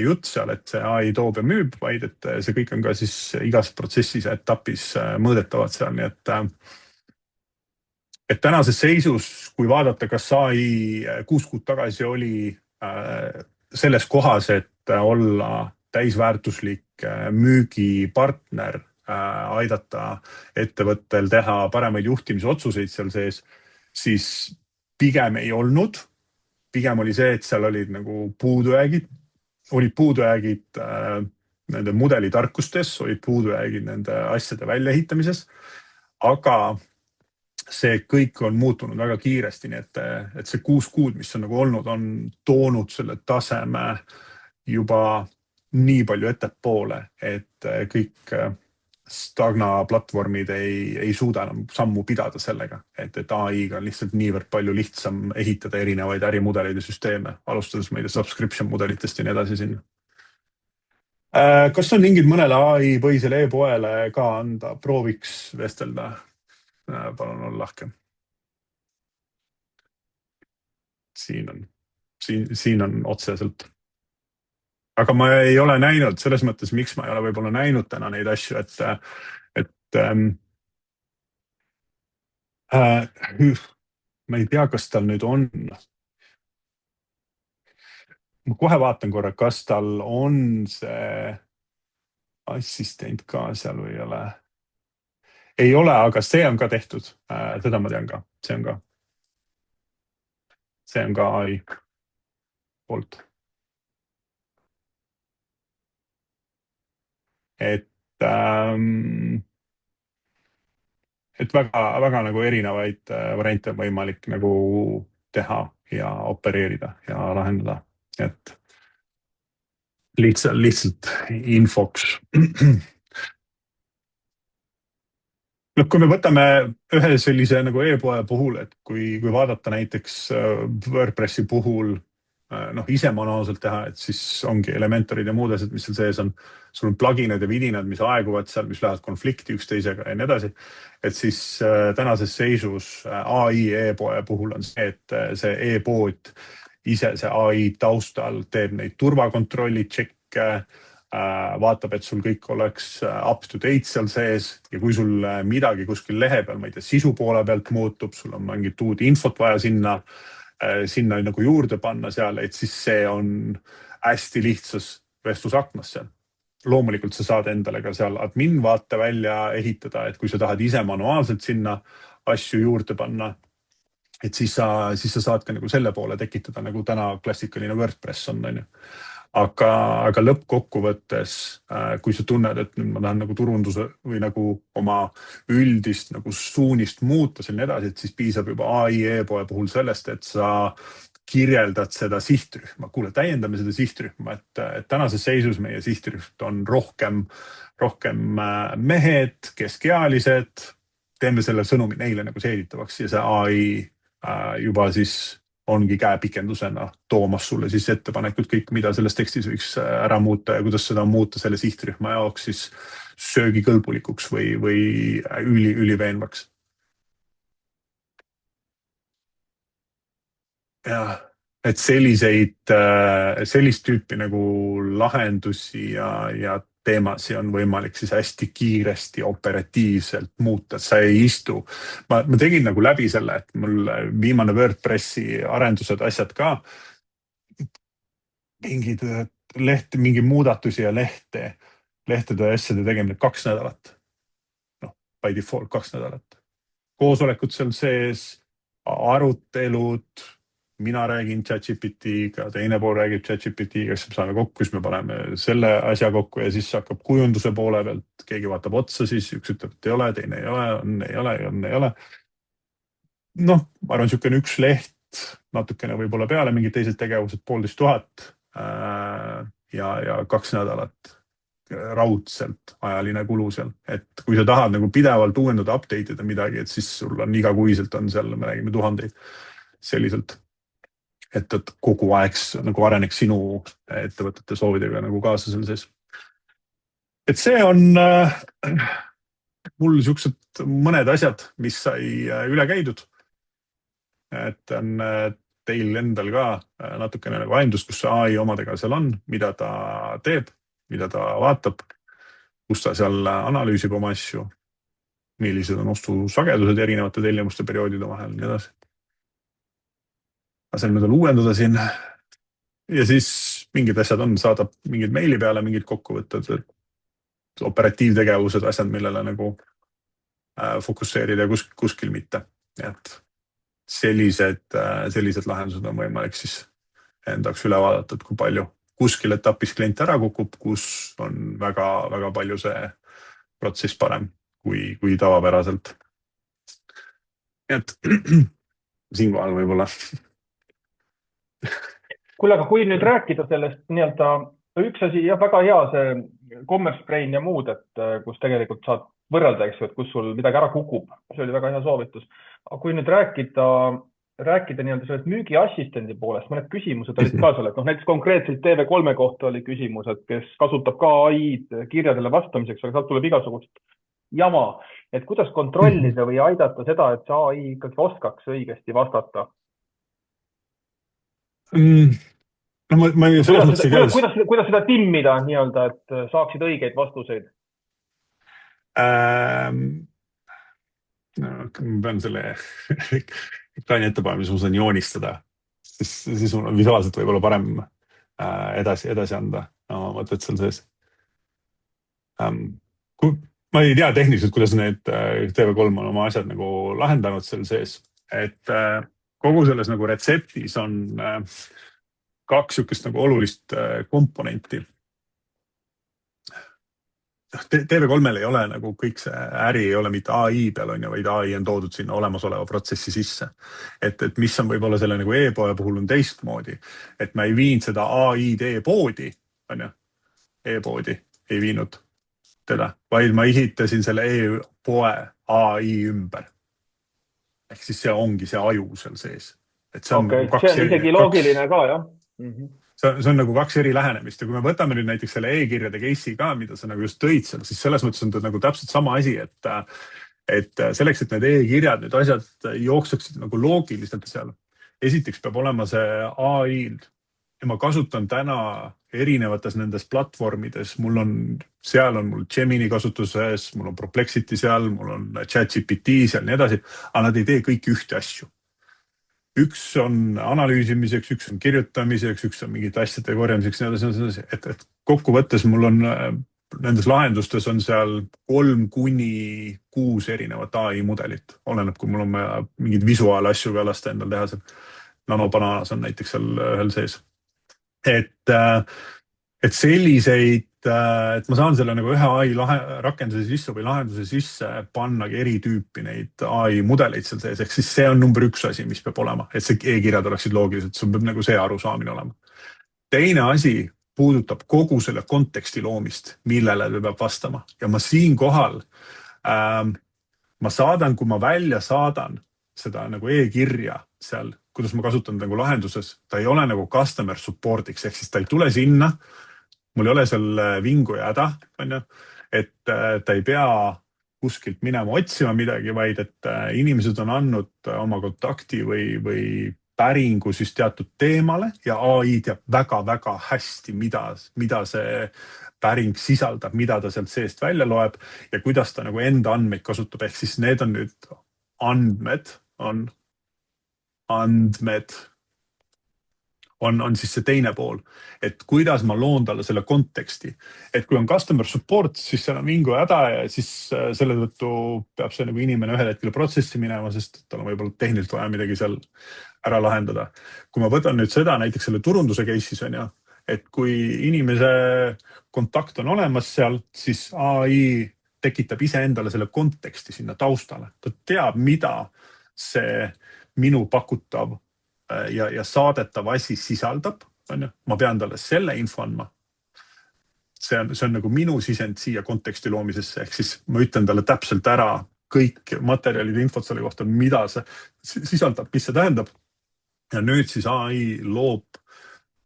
jutt seal, et see ai toob ja müüb, vaid et see kõik on ka siis igas protsessis ja etapis mõõdetavad seal, nii et tänases seisus, kui vaadata, kas ai 6 kuud tagasi oli selles kohas, et olla täisväärtuslik müügipartner, aidata ettevõttel teha paremaid juhtimisotsuseid seal sees, siis pigem ei olnud. Pigem oli see, et seal olid nagu puudujäägid nende mudelitarkustes, olid puudujäägid nende asjade väljaehitamises, aga see kõik on muutunud väga kiiresti, nii et see 6 kuud, mis on nagu olnud, on toonud selle taseme juba nii palju ettepoole, et kõik Stagna platvormid ei suuda enam sammu pidada sellega, et ai-ga on lihtsalt niivõrd palju lihtsam ehitada erinevaid ärimudeleid ja süsteeme, alustades meile subscription mudelitest ja nii edasi sinna. Kas on mingid mõnele ai põhisele e-poele ka anda, prooviks vestelda? Palun olla lahke. Siin on otseselt. Aga ma ei ole näinud, selles mõttes, miks ma ei ole võib-olla näinud täna neid asju, et ma ei tea, kas tal nüüd on. Ma kohe vaatan korra, kas tal on see assistent ka seal või ei ole. Ei ole, aga see on ka tehtud. Seda ma tean ka. See on ka ai poolt. Et väga nagu erinevaid variante on võimalik nagu teha ja opereerida ja lahendada. Et lihtsalt infoks. No, kui me võtame ühe sellise nagu e-poe puhul, et kui vaadata näiteks WordPressi puhul ise manuaalselt teha, et siis ongi Elementarid ja muud asjad, mis seal sees on. Sul on pluginad ja vidinad, mis aeguvad seal, mis lähevad konflikti üksteisega ja nii edasi. Et siis tänases seisus ai e-poe puhul on see, et see e-pood ise see ai taustal teeb neid turvakontrolli tšekke, vaatab, et sul kõik oleks up to date seal sees ja kui sul midagi kuskil lehe peal, ma ei tea, sisu poole pealt muutub, sul on mingit uut infot vaja sinna nagu juurde panna seal, et siis see on hästi lihtsas vestlusaknas seal. Loomulikult sa saad endale ka seal admin vaate välja ehitada, et kui sa tahad ise manuaalselt sinna asju juurde panna, et siis sa saad ka nagu selle poole tekitada, nagu täna klassikaline WordPress on, on ju. Aga lõppkokkuvõttes, kui sa tunned, et nüüd ma tahan nagu turunduse või nagu oma üldist nagu suunist muuta seal nii edasi, et siis piisab juba ai e-poe puhul sellest, et sa kirjeldad seda sihtrühma. Kuule, täiendame seda sihtrühma, et tänases seisus meie sihtrühm on rohkem mehed, keskealised, teeme selle sõnumi neile nagu seeditavaks ja see ai juba siis ongi käepikendusena toomas sulle siis ettepanekud kõik, mida selles tekstis võiks ära muuta ja kuidas seda muuta selle sihtrühma jaoks siis söögikõlbulikuks või üliveenvaks. Ja, et sellist tüüpi nagu lahendusi ja teemasi on võimalik siis hästi kiiresti operatiivselt muuta, et sa ei istu. Ma tegin nagu läbi selle, et mul viimane WordPressi arendused asjad ka, mingi muudatusi ja lehtede asjade tegemine 2 nädalat. By default 2 nädalat. Koosolekud seal sees, arutelud, mina räägin ChatGPT-ga, teine pool räägib ChatGPT-ga, siis me saame kokku, siis me paneme selle asja kokku ja siis hakkab kujunduse poole pealt, keegi vaatab otsa, siis üks ütleb, et ei ole, teine ei ole, on, ei ole. Ma arvan, niisugune üks leht natukene võib-olla peale mingid teised tegevused, 1500 ja 2 nädalat raudselt ajaline kulu seal, et kui sa tahad nagu pidevalt uuendada, update ida midagi, et siis sul on igakuiselt on seal, me räägime tuhandeid selliselt, et kogu aeg nagu areneks sinu ettevõtete soovidega nagu kaasa seal sees. Et see on mul siuksed mõned asjad, mis sai üle käidud. Et on teil endal ka natukene nagu aimdus, kus see AI omadega seal on, mida ta teeb, mida ta vaatab, kus ta seal analüüsib oma asju, millised on ostusagedused erinevate tellimuste perioodide vahel ja nii edasi. Asemel tal uuendada siin. Ja siis mingid asjad on, saadab mingid meili peale, mingid kokkuvõtted, operatiivtegevused, asjad, millele nagu fokusseerida kuskil mitte. Et sellised lahendused on võimalik siis endaks üle vaadata, et kui palju kuskil etapis klient ära kukub, kus on väga, väga palju see protsess parem kui tavapäraselt. Et siinkohal võib-olla. Kuule, aga kui nüüd rääkida sellest nii-öelda, üks asi, jah, väga hea see Commerce Brain ja muud, et kus tegelikult saad võrrelda, eks ju, et kus sul midagi ära kukub. See oli väga hea soovitus. Aga kui nüüd rääkida nii-öelda sellest müügiassistendi poolest, mõned küsimused olid ka seal, et näiteks konkreetselt TV3 kohta oli küsimus, et kes kasutab ka AI-d kirjadele vastamiseks, aga sealt tuleb igasugust jama, et kuidas kontrollida või aidata seda, et see AI ikkagi oskaks õigesti vastata? No, ma ei selles mõttes ei käes. Kuidas seda timmida nii-öelda, et saaksid õigeid vastuseid? Ma pean selle ekraani ettepanemise, ma saan joonistada, siis mul on visuaalselt võib-olla parem edasi anda oma mõtted seal sees. Ma ei tea tehniliselt, kuidas need TV3 on oma asjad nagu lahendanud seal sees, et kogu selles nagu retseptis on kaks sihukest nagu olulist komponenti. TV3-l ei ole nagu kõik see äri ei ole mitte AI peal on ju, vaid AI on toodud sinna olemasoleva protsessi sisse. Et mis on võib-olla selle nagu e-poe puhul on teistmoodi, et ma ei viinud seda AI-d e-poodi, on ju, e-poodi ei viinud teda, vaid ma ehitasin selle e-poe AI ümber. Ehk siis see ongi see aju seal sees. Et see on, okay, see on isegi loogiline ka, jah. See on nagu kaks eri lähenemist ja kui me võtame nüüd näiteks selle e-kirjade case'i ka, mida sa nagu just tõid seal, siis selles mõttes on ta nagu täpselt sama asi, et selleks, et need e-kirjad, need asjad jookseksid nagu loogiliselt seal. Esiteks peab olema see AI-l ja ma kasutan täna erinevates nendes platvormides, seal on mul Gemini kasutuses, mul on Perplexity seal, mul on ChatGPT seal nii edasi, aga nad ei tee kõiki ühte asju. Üks on analüüsimiseks, üks on kirjutamiseks, üks on mingite asjade korjamiseks, et kokkuvõttes mul on nendes lahendustes on seal 3 kuni 6 erinevat AI mudelit. Oleneb, kui mul on mingid visuaalasju ka lasta endal teha seal. Nanobananas on näiteks seal ühel sees. Et selliseid, et ma saan selle nagu ühe AI rakenduse sisse või lahenduse sisse pannagi eri tüüpi neid AI mudeleid seal sees, ehk siis see on number 1 asi, mis peab olema, et see e-kirjad oleksid loogiliselt, see peab nagu see arusaamine olema. Teine asi puudutab kogu selle konteksti loomist, millele ta peab vastama ja ma siinkohal, ma saadan, kui ma välja saadan seda nagu e-kirja seal, kuidas ma kasutan nagu lahenduses, ta ei ole nagu customer support'iks, ehk siis ta ei tule sinna, mul ei ole seal vingu ja häda, et ta ei pea kuskilt minema otsima midagi, vaid et inimesed on andnud oma kontakti või päringu siis teatud teemale ja AI teab väga-väga hästi, mida see päring sisaldab, mida ta sealt seest välja loeb ja kuidas ta nagu enda andmeid kasutab, ehk siis need on nüüd andmed on siis see teine pool, et kuidas ma loon talle selle konteksti. Et kui on customer support, siis seal on vingu häda ja siis selle tõttu peab see nagu inimene ühel hetkel protsessi minema, sest tal on võib-olla tehniliselt vaja midagi seal ära lahendada. Kui ma võtan nüüd seda näiteks selle turunduse case'is on ju, et kui inimese kontakt on olemas seal, siis AI tekitab ise endale selle konteksti sinna taustale. Ta teab, mida see minu pakutav ja saadetav asi sisaldab, on ju, ma pean talle selle info andma. See on nagu minu sisend siia konteksti loomisesse, ehk siis ma ütlen talle täpselt ära kõik materjalid ja infot selle kohta, mida see sisaldab, mis see tähendab. Ja nüüd siis AI loob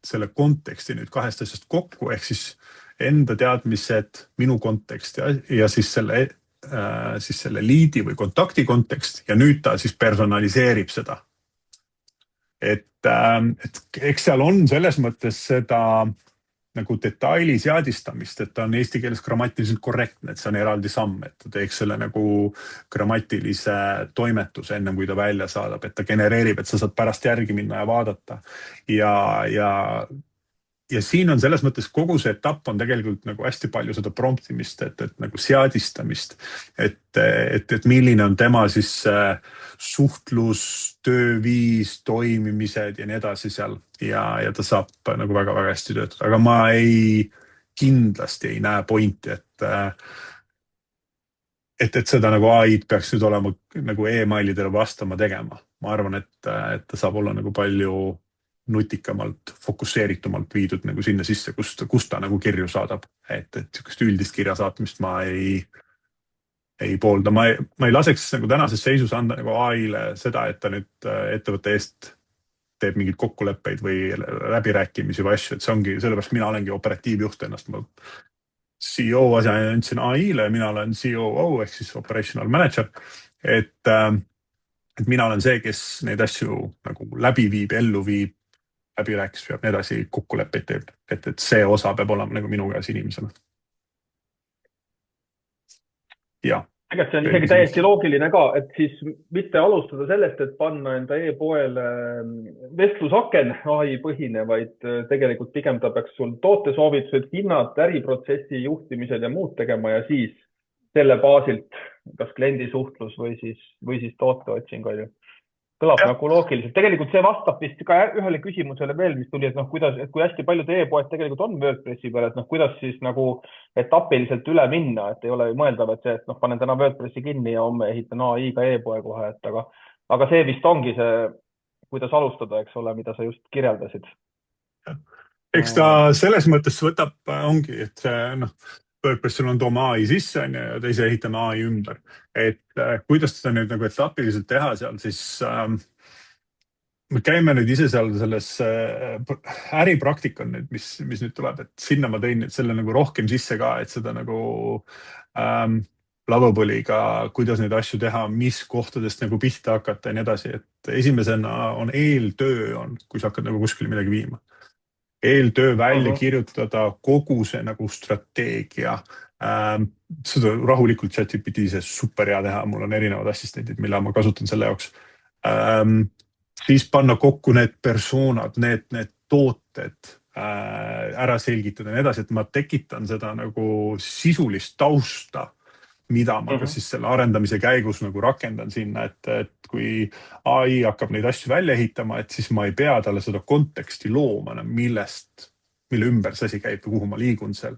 selle konteksti nüüd kahest asjast kokku, ehk siis enda teadmised, minu kontekst ja siis selle liidi või kontakti kontekst ja nüüd ta siis personaliseerib seda. Et eks seal on selles mõttes seda nagu detaili seadistamist, et ta on eesti keeles grammatiliselt korrektne, et see on eraldi samm, et ta teeks selle nagu grammatilise toimetuse ennem kui ta välja saadab, et ta genereerib, et sa saad pärast järgi minna ja vaadata. Ja siin on selles mõttes kogu see etapp on tegelikult nagu hästi palju seda promptimist, et nagu seadistamist, et milline on tema siis suhtlus, tööviis, toimimised ja nii edasi seal ja ta saab nagu väga-väga hästi töötada, aga ma kindlasti ei näe pointi, et seda nagu AI-d peaks nüüd olema nagu e-mailidele vastama tegema. Ma arvan, et ta saab olla nagu palju nutikamalt, fokusseeritumalt viidud nagu sinna sisse, kust ta nagu kirju saadab. Et sükest üldist kirja saatmist ma ei poolda. Ma ei laseks nagu tänases seisus anda nagu AI-le seda, et ta nüüd ettevõtte eest teeb mingeid kokkuleppeid või läbirääkimisi või asju, et see ongi, sellepärast mina olengi operatiivjuht ennast. Ma CEO asja andsin AI-le, mina olen COO ehk siis operational manager, et mina olen see, kes neid asju nagu läbi viib, ellu viib, läbirääkis peab nii edasi, kokkuleppeid teeb, et see osa peab olema nagu minu käes inimesena. Ja. Tegelikult see on isegi täiesti loogiline ka, et siis mitte alustada sellest, et panna enda e-poele vestlusaken AI põhine, vaid tegelikult pigem ta peaks sul tootesoovitused, hinnad, äriprotsessi juhtimised ja muud tegema ja siis selle baasilt kas kliendi suhtlus või siis tooteotsing oli. Kõlab nagu loogiliselt. Tegelikult see vastab vist ka ühele küsimusele veel, mis tuli, et kui hästi paljud e-poed tegelikult on WordPressi peal, et kuidas siis nagu etapiliselt üle minna, et ei ole mõeldav, et see, et panen täna WordPressi kinni ja homme ehitan AI-ga e-poe kohe, aga see vist ongi see, kuidas alustada, eks ole, mida sa just kirjeldasid. Eks ta selles mõttes võtab, ongi, et WordPressil on tooma AI sisse ja teise ehitame AI ümber. Et kuidas seda nüüd nagu etapiliselt teha seal, siis me käime nüüd ise seal selles äripraktika on nüüd, mis nüüd tuleb, et sinna ma tõin selle nagu rohkem sisse ka, et seda nagu Lovably'ga, kuidas neid asju teha, mis kohtadest nagu pihta hakata ja nii edasi. Et esimesena on eeltöö, kui sa hakkad nagu kuskile midagi viima. Eeltöö välja kirjutada kogu see nagu strateegia. Seda rahulikult ChatGPT see super hea teha. Mul on erinevad assistendid, mille ma kasutan selle jaoks. Siis panna kokku need personad, need tooted ära selgitada ja nii edasi, et ma tekitan seda nagu sisulist tausta, mida ma ka siis selle arendamise käigus nagu rakendan sinna, et kui AI hakkab neid asju välja ehitama, et siis ma ei pea talle seda konteksti looma, mille ümber see asi käib või kuhu ma liigun seal.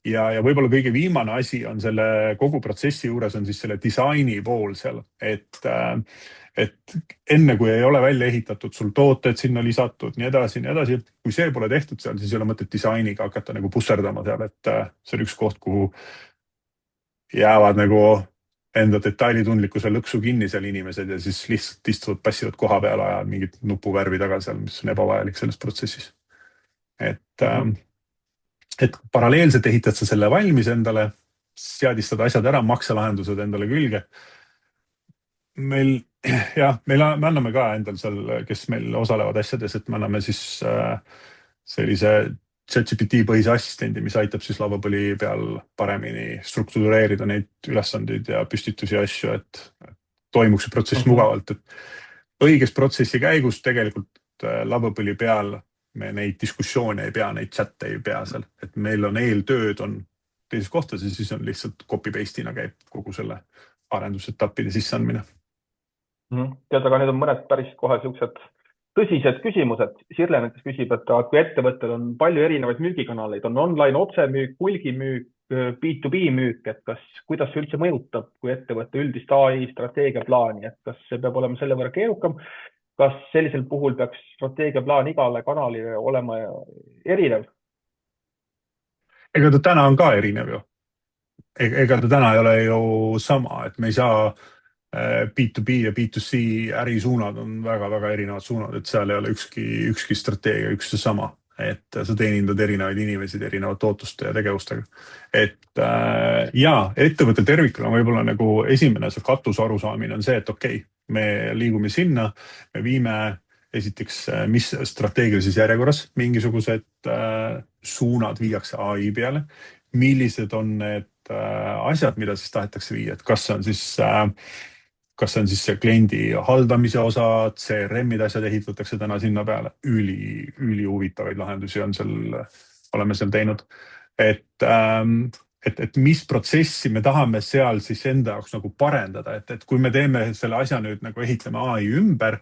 Ja võib-olla kõige viimane asi on selle kogu protsessi juures on siis selle disaini pool seal, et enne kui ei ole välja ehitatud sul tooted sinna lisatud, nii edasi, kui see pole tehtud seal, siis ei ole mõtet disainiga hakata nagu pusserdama seal, et see on üks koht, kuhu jäävad nagu enda detailitundlikkuse lõksu kinni seal inimesed ja siis lihtsalt istuvad, passivad koha peale ja mingit nupuvärvi taga seal, mis on ebavajalik selles protsessis. Et paralleelselt ehitad sa selle valmis endale, seadistad asjad ära, makselahendused endale külge. Me anname ka endal seal, kes meil osalevad asjades, et me anname siis sellise ChatGPT põhise assistendi, mis aitab siis Lovably peal paremini struktureerida neid ülesandeid ja püstitusi ja asju, et toimuks see protsess mugavalt. Et õiges protsessi käigus tegelikult Lovably peal me neid diskussioone ei pea, neid chatte ei pea seal. Et meil on eeltööd on teises kohtas ja siis on lihtsalt copy-paste'ina käib kogu selle arendusetappide sisseandmine. Tead, aga need on mõned päris kohe siuksed tõsised küsimused. Sirle näiteks küsib, et kui ettevõttel on palju erinevaid müügikanaleid, on online otsemüük, hulgimüük, B2B müük, et kuidas see üldse mõjutab, kui ettevõtte üldist AI strateegia plaani, et kas see peab olema selle võrra keerukam kas sellisel puhul peaks strateegiaplaan igale kanalile olema erinev? ega ta täna on ka erinev ju. Ega ta täna ei ole ju sama, et me ei saa B2B ja B2C ärisuunad on väga-väga erinevad suunad, et seal ei ole ükski strateegia üks ja sama, et sa teenindad erinevaid inimesi erinevate ootuste ja tegevustega. Et ja ettevõtte tervikuna võib-olla nagu esimene see katusarusaamine on see, et okei, me liigume sinna, me viime esiteks, mis strateegilises järjekorras mingisugused suunad viiakse ai peale, millised on need asjad, mida siis tahetakse viia, et kas see on siis see kliendi haldamise osa, CRM-id asjad ehitatakse täna sinna peale. Üli huvitavaid lahendusi oleme seal teinud. Et mis protsessi me tahame seal siis enda jaoks nagu parendada, et kui me teeme selle asja nüüd nagu ehitleme ai ümber,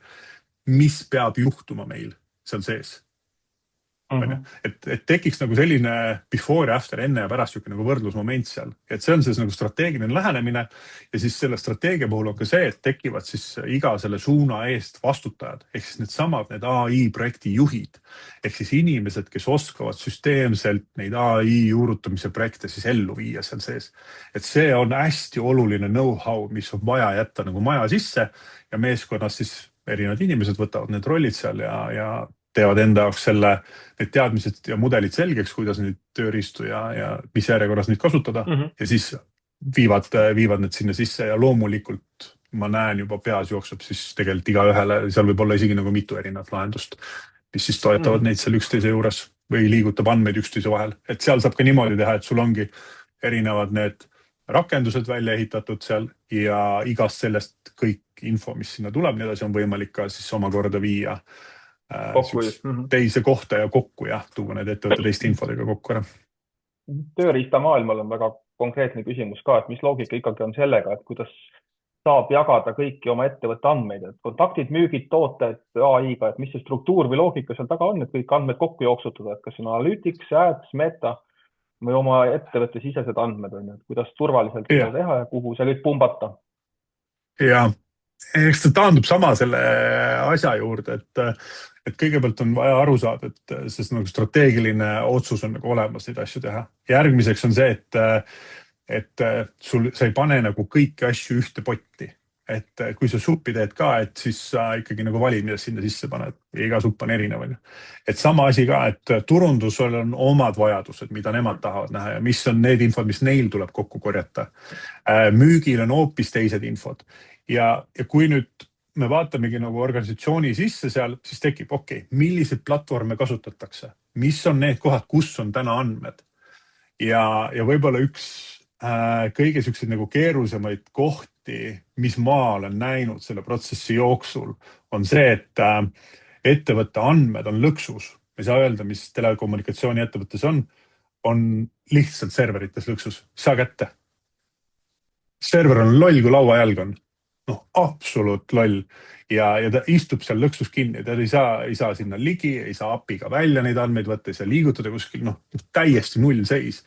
mis peab juhtuma meil seal sees. Et tekiks nagu selline before ja after, enne ja pärast nagu võrdlusmoment seal. Et see on siis nagu strateegiline lähenemine ja siis selle strateegia puhul on ka see, et tekivad siis iga selle suuna eest vastutajad. Ehk siis need ai projekti juhid. Ehk siis inimesed, kes oskavad süsteemselt neid ai juurutamise projekte siis ellu viia seal sees. Et see on hästi oluline know-how, mis on vaja jätta nagu maja sisse ja meeskonnas siis erinevad inimesed võtavad need rollid seal ja teevad enda jaoks need teadmised ja mudelid selgeks, kuidas neid tööriistu ja mis järjekorras neid kasutada ja siis viivad need sinna sisse ja loomulikult ma näen juba peas jookseb siis tegelikult igaühele, seal võib olla isegi nagu mitu erinevat lahendust, mis siis toetavad neid seal üksteise juures või liigutab andmeid üksteise vahel. Et seal saab ka niimoodi teha, et sul ongi erinevad need rakendused välja ehitatud seal ja igast sellest kõik info, mis sinna tuleb, nii edasi on võimalik ka siis omakorda viia teise kohta ja kokku ja tuua need ettevõtte teiste infodega kokku ära. Tööriistamaailmal on väga konkreetne küsimus ka, et mis loogika ikkagi on sellega, et kuidas saab jagada kõiki oma ettevõtte andmeid, et kontaktid, müügid, tooted ai-ga, et mis see struktuur või loogika seal taga on, et kõik andmed kokku jooksutada, et kas on Analytics, Ads, Meta või oma ettevõtte sisesed andmed on, et kuidas turvaliselt seda teha ja kuhu see kõik pumbata. Ja eks ta taandub sama selle asja juurde, et kõigepealt on vaja aru saada, et sest nagu strateegiline otsus on nagu olemas neid asju teha. Järgmiseks on see, et sa ei pane nagu kõiki asju ühte potti. Et kui sa suppi teed ka, et siis sa ikkagi nagu valid, mida sinna sisse paned. Iga supp on erinev. Et sama asi ka, et turundusel on omad vajadused, mida nemad tahavad näha ja mis on need infod, mis neil tuleb kokku korjata. Müügil on hoopis teised infod. Ja kui nüüd me vaatamegi nagu organisatsiooni sisse seal, siis tekib, millised platvorme kasutatakse, mis on need kohad, kus on täna andmed. Ja võib-olla üks kõige selliseid nagu keerulisemaid kohti, mis ma olen näinud selle protsessi jooksul, on see, et ettevõtte andmed on lõksus. Me ei saa öelda, mis telekommunikatsiooni ettevõttes on lihtsalt serverites lõksus. Saa kätte. Server on loll, kui lauajalg on. Absoluut loll. Ja ta istub seal lõksus kinni. Ta ei saa sinna ligi, ei saa apiga välja neid andmeid võtta, ei saa liigutada kuskil, täiesti null seis.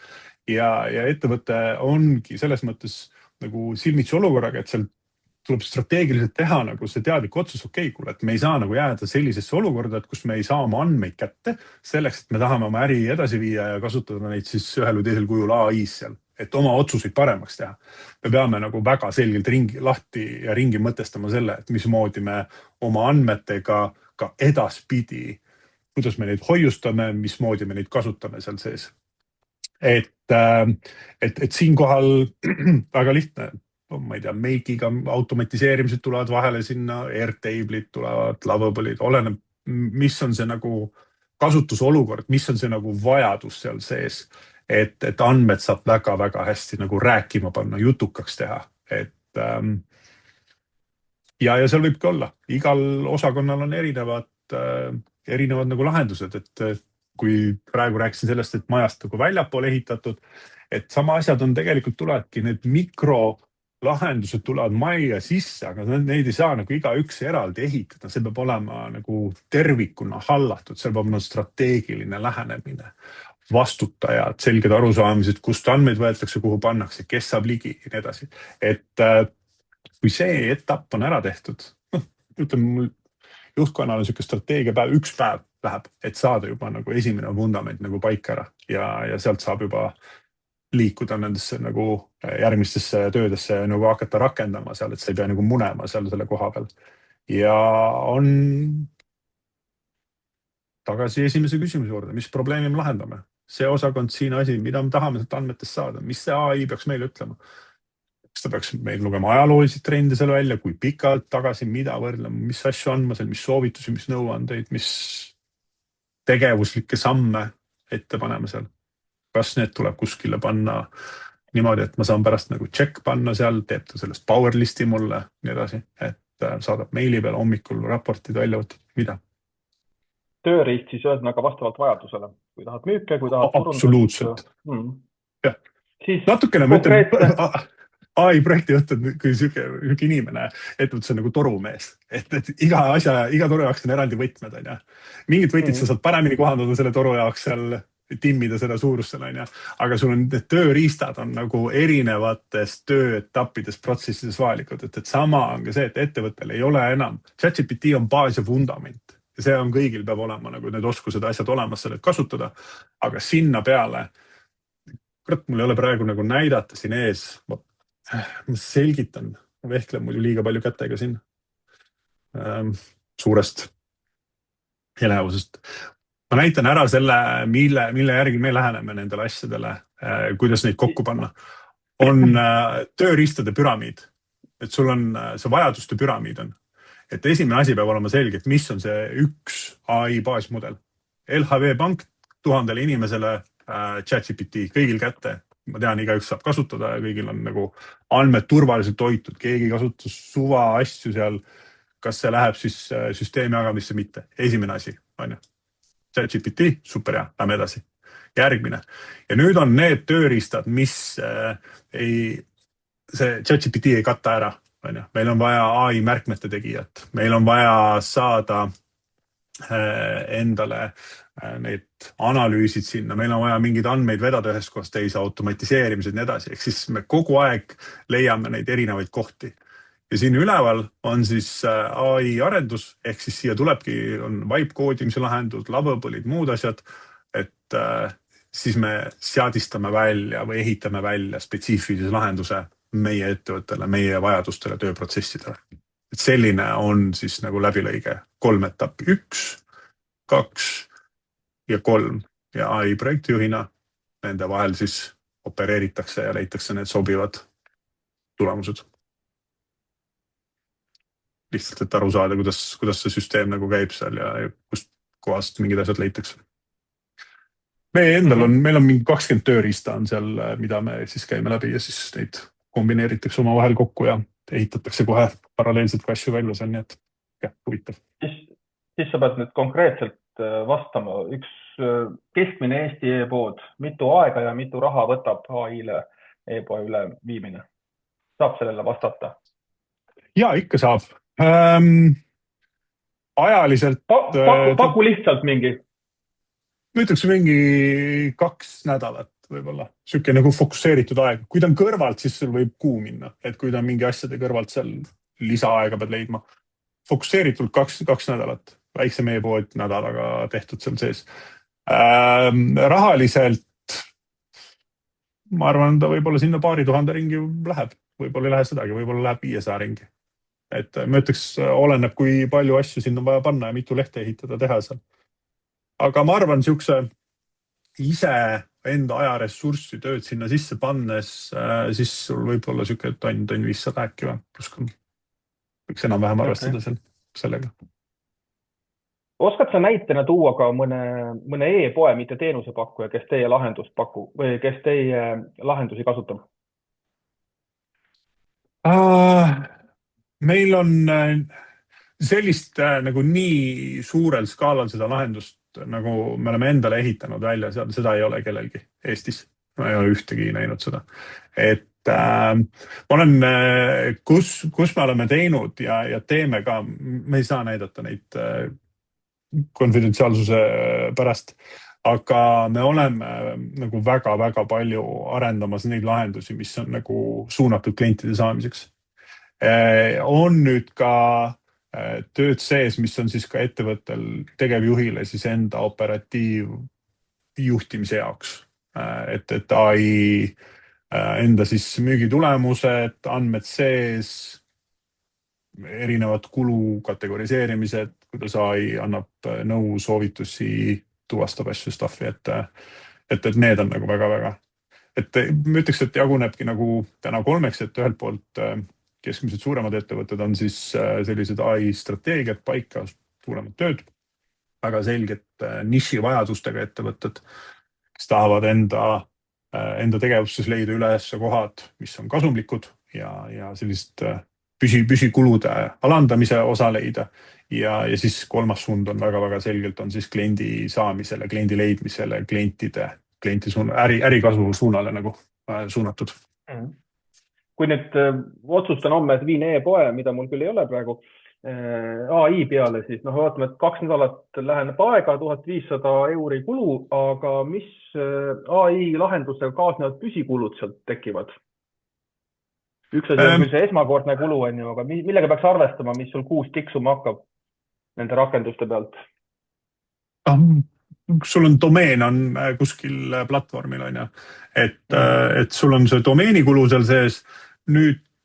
Ja ettevõte ongi selles mõttes nagu silmitsi olukorraga, et seal tuleb strateegiliselt teha nagu see teadlik otsus, kuule, et me ei saa nagu jääda sellisesse olukorda, et kus me ei saa oma andmeid kätte selleks, et me tahame oma äri edasi viia ja kasutada neid siis ühel või teisel kujul ai-s seal, et oma otsuseid paremaks teha. Me peame nagu väga selgelt lahti ja ringi mõtestama selle, et mismoodi me oma andmetega ka edaspidi, kuidas me neid hoiustame, mismoodi me neid kasutame seal sees. Et siinkohal väga lihtne, ma ei tea, Make'iga automatiseerimised tulevad vahele sinna, Airtable'id tulevad, Lovable'id, oleneb, mis on see nagu kasutusolukord, mis on see nagu vajadus seal sees, et andmed saab väga-väga hästi nagu rääkima panna, jutukaks teha. Ja seal võibki olla, igal osakonnal on erinevad nagu lahendused, et kui praegu rääkisin sellest, et majast nagu väljapool ehitatud, et sama asjad on tegelikult tulevadki, need mikrolahendused tulevad majja sisse, aga neid ei saa nagu igaüks eraldi ehitada, see peab olema nagu tervikuna hallatud, seal peab olema strateegiline lähenemine, vastutajad, selged arusaamised, kust andmeid võetakse, kuhu pannakse, kes saab ligi ja nii edasi. Et kui see etapp on ära tehtud, ütleme mul juhtkonnal on niisugune strateegiapäev, üks päev läheb, et saada juba nagu esimene vundament nagu paika ära ja sealt saab juba liikuda nendesse nagu järgmistesse töödesse ja nagu hakata rakendama seal, et sa ei pea nagu munema seal selle koha peal. Ja on tagasi esimese küsimuse juurde, mis probleemi me lahendame? See osakond siin asi, mida me tahame sealt andmetest saada, mis see AI peaks meile ütlema? Kas ta peaks meil lugema ajaloolisi trende seal välja, kui pikalt tagasi, mida võrdlema, mis asju andma seal, mis soovitusi, mis nõuandeid, mis tegevuslikke samme ette panema seal. Kas need tuleb kuskile panna niimoodi, et ma saan pärast nagu check panna seal, teeb ta sellest power listi mulle, nii edasi, et saadab meili peale hommikul raportid välja võtta, mida? Tööriist siis ühesõnaga vastavalt vajadusele, kui tahad müüke, kui tahad absoluutselt. Jah. Siis natukene ma ütlen, AI projektijuht on kui siuke inimene, ettevõttes on nagu torumees, et iga toru jaoks on eraldi võtmed, on ja. Mingid võtid sa saad paremini kohandada selle toru jaoks seal, timmida seda suurust seal, on ja. Aga sul on need tööriistad on nagu erinevates tööetappides protsessides vajalikud, et sama on ka see, et ettevõttel ei ole enam. ChatGPT on baas ja vundament ja see on kõigil peab olema nagu need oskused asjad olemas selle kasutada, aga sinna peale, kurat, mul ei ole praegu nagu näidata siin ees, ma selgitan, vehklen muidu liiga palju kätega siin suurest elevusest. Ma näitan ära selle, mille järgi me läheneme nendele asjadele, kuidas neid kokku panna. On tööriistade püramiid, et sul on see vajaduste püramiid on. Et esimene asi peab olema selge, et mis on see üks AI baasmudel. LHV Pank 1000 inimesele ChatGPT kõigil kätte. Ma tean, igaüks saab kasutada ja kõigil on nagu andmed turvaliselt hoitud, keegi kasutus suva asju seal, kas see läheb siis süsteemi jagamisse mitte. Esimene asi, on ju. ChatGPT, super hea, lähme edasi. Järgmine. Ja nüüd on need tööriistad, mis see ChatGPT ei katta ära. On ju. Meil on vaja AI märkmete tegijat. Meil on vaja saada endale need analüüsid sinna, meil on vaja mingeid andmeid vedada ühest kohast teise, automatiseerimised ja nii edasi, ehk siis me kogu aeg leiame neid erinevaid kohti. Ja siin üleval on siis AI arendus, ehk siis siia tulebki, on vibe koodimise lahendus, Lovable'id, muud asjad, et siis me seadistame välja või ehitame välja spetsiifilise lahenduse meie ettevõttele, meie vajadustele, tööprotsessidele. Et selline on siis nagu läbilõige 3 etappi, 1, 2 ja 3 ja AI projektijuhina nende vahel siis opereeritakse ja leitakse need sobivad tulemused. Lihtsalt, et aru saada, kuidas see süsteem nagu käib seal ja kust kohast mingid asjad leitakse. Meil on mingi 20 tööriista on seal, mida me siis käime läbi ja siis neid kombineeritakse oma vahel kokku ja ehitatakse kohe paralleelselt asju välja seal, nii et jah, huvitav. Siis sa pead nüüd konkreetselt vastama, üks keskmine Eesti e-pood, mitu aega ja mitu raha võtab AI-le e-poe üle viimine? Saab sellele vastata? Ja, ikka saab. Ajaliselt... Paku lihtsalt mingi. Ma ütleks mingi 2 nädalat võib-olla. Siuke nagu fokusseeritud aeg. Kui ta on kõrvalt, siis sul võib kuu minna. Et kui ta on mingi asjade kõrvalt seal lisaaega pead leidma. Fokusseeritult 2 nädalat. Väiksem e-pood nädalaga tehtud seal sees. Rahaliselt ma arvan, ta võib-olla sinna 2000 ringi läheb. Võib-olla ei lähe sedagi, võib-olla läheb 500 ringi. Et ma ütleks, oleneb, kui palju asju sinna vaja panna ja mitu lehte ehitada, teha seal. Aga ma arvan, siukse ise enda ajaressurssi tööd sinna sisse pannes, siis sul võib olla siuke tonn 500 äkki või. Võiks enam-vähem arvestada sellega. Oskad sa näitena tuua ka mõne e-poe, mitte teenusepakkuja, kes teie lahendust pakub või kes teie lahendusi kasutab? Meil on sellist nagu nii suurel skaalal seda lahendust, nagu me oleme endale ehitanud välja, seda ei ole kellelgi Eestis. Ma ei ole ühtegi näinud seda. Et ma olen, kus me oleme teinud ja teeme ka, me ei saa näidata neid konfidentsiaalsuse pärast, aga me oleme nagu väga-väga palju arendamas neid lahendusi, mis on nagu suunatud klientide saamiseks. On nüüd ka tööd sees, mis on siis ka ettevõttel tegevjuhile siis enda operatiivjuhtimise jaoks. Et ai enda siis müügitulemused, andmed sees, erinevad kulu kategoriseerimised, kuidas ai annab nõu, soovitusi, tuvastab asju, stuff'i, et need on nagu väga-väga. Et ma ütleks, et jagunebki nagu täna kolmeks, et ühelt poolt keskmised suuremad ettevõtted on siis sellised ai strateegiad paika, suuremad tööd, väga selged nišivajadustega ettevõtted, kes tahavad enda tegevustes leida üles kohad, mis on kasumlikud ja sellist püsikulude alandamise osa leida. Ja siis kolmas suund on väga-väga selgelt on siis kliendi saamisele, kliendi leidmisele, ärikasvu suunale nagu suunatud. Kui nüüd otsustan homme, et viin e-poe, mida mul küll ei ole praegu, ai peale, siis vaatame, et 2 nädalat läheneb aega, 1500 euri kulu, aga mis ai lahendusega kaasnevad püsikulud sealt tekivad? Üks asi on küll see esmakordne kulu, aga millega peaks arvestama, mis sul kuus tiksuma hakkab nende rakenduste pealt? Sul on domeen on kuskil platvormil on ju, et sul on see domeenikulu seal sees, nüüd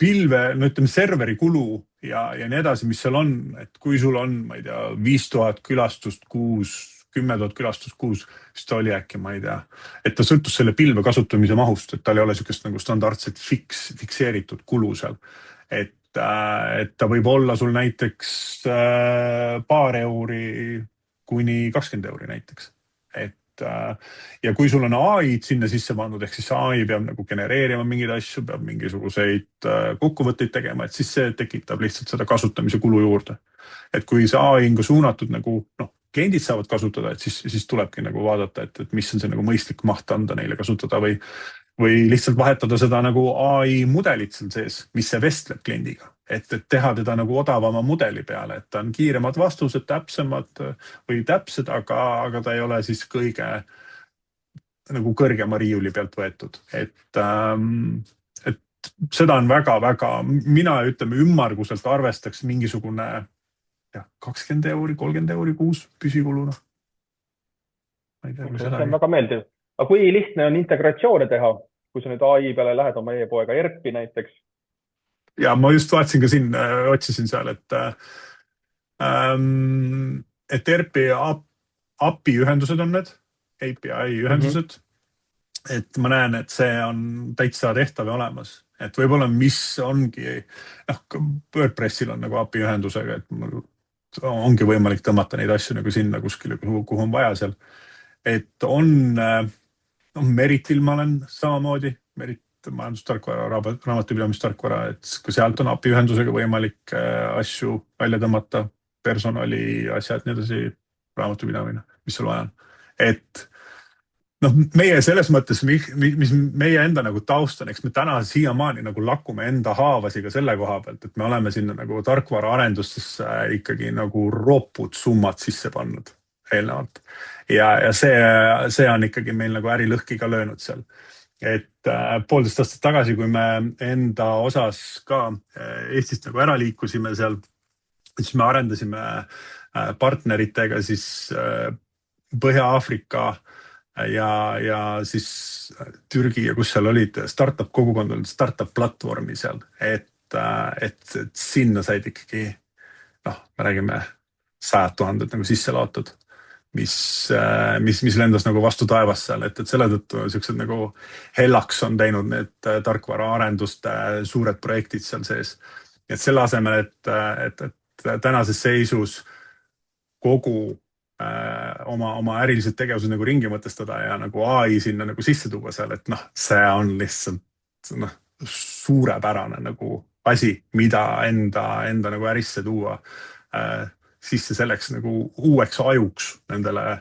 pilve, no ütleme serveri kulu ja nii edasi, mis seal on, et kui sul on, ma ei tea, 5000 külastust kuus, 10 000 külastust kuus, siis ta oli äkki, ma ei tea, et ta sõltus selle pilve kasutamise mahust, et tal ei ole sükest nagu standardset fikseeritud kulu seal. Et ta võib olla sul näiteks paar euri kuni 20 euri näiteks. Ja kui sul on ai-d sinna sisse pandud, ehk siis ai peab nagu genereerima mingeid asju, peab mingisuguseid kokkuvõtteid tegema, et siis see tekitab lihtsalt seda kasutamise kulu juurde. Et kui see ai on ka suunatud nagu, kliendid saavad kasutada, et siis tulebki nagu vaadata, et mis on see nagu mõistlik maht anda neile kasutada või lihtsalt vahetada seda nagu ai mudelit seal sees, mis see vestleb kliendiga. Et teha teda nagu odavama mudeli peale, et ta on kiiremad vastused, täpsemad või täpsed, aga ta ei ole siis kõige nagu kõrgema riiuli pealt võetud. Et seda on väga-väga, mina ütleme ümmarguselt arvestaks mingisugune 20 euri, 30 euri kuus püsikuluna. See on väga meeldiv. Aga kui lihtne on integratsioone teha, kui sa nüüd ai peale lähed oma e-poega ERP-i näiteks? Ja ma just vaatasin ka siin, otsisin seal, et ERP-i API ühendused on need, API ühendused. Et ma näen, et see on täitsa tehtav ja olemas. Et võib-olla mis ongi, WordPressil on nagu API ühendusega, et ongi võimalik tõmmata neid asju nagu sinna kuskile, kuhu on vaja seal. Et on Meritil ma olen samamoodi, Merit majandustarkvara, raamatupidamistarkvara, et kui sealt on API ühendusega võimalik asju välja tõmmata, personali asjad, nii edasi, raamatupidamine, mis sul vaja on. Et meie selles mõttes, mis meie enda nagu taust on, eks me täna siiamaani nagu lakume enda haavasiga selle koha pealt, et me oleme sinna nagu tarkvara arendustesse ikkagi nagu ropud summad sisse pannud eelnevalt. Ja see on ikkagi meil nagu ärilõhki ka löönud seal. Et 1,5 aastat tagasi, kui me enda osas ka Eestist nagu ära liikusime seal, siis me arendasime partneritega siis Põhja-Aafrika ja siis Türgi ja kus seal olid startup kogukond, startup platvormi seal, et sinna said ikkagi, me räägime 100 000 nagu sisse laotud, mis lendas nagu vastu taevas seal, et selle tõttu sellised nagu Hellaks on teinud need tarkvara arenduste suured projektid seal sees. Et selle asemel, et tänases seisus kogu oma ärilised tegevused nagu ringi mõtestada ja nagu ai sinna nagu sisse tuua seal, et see on lihtsalt suurepärane nagu asi, mida enda nagu ärisse tuua sisse selleks nagu uueks ajuks nendele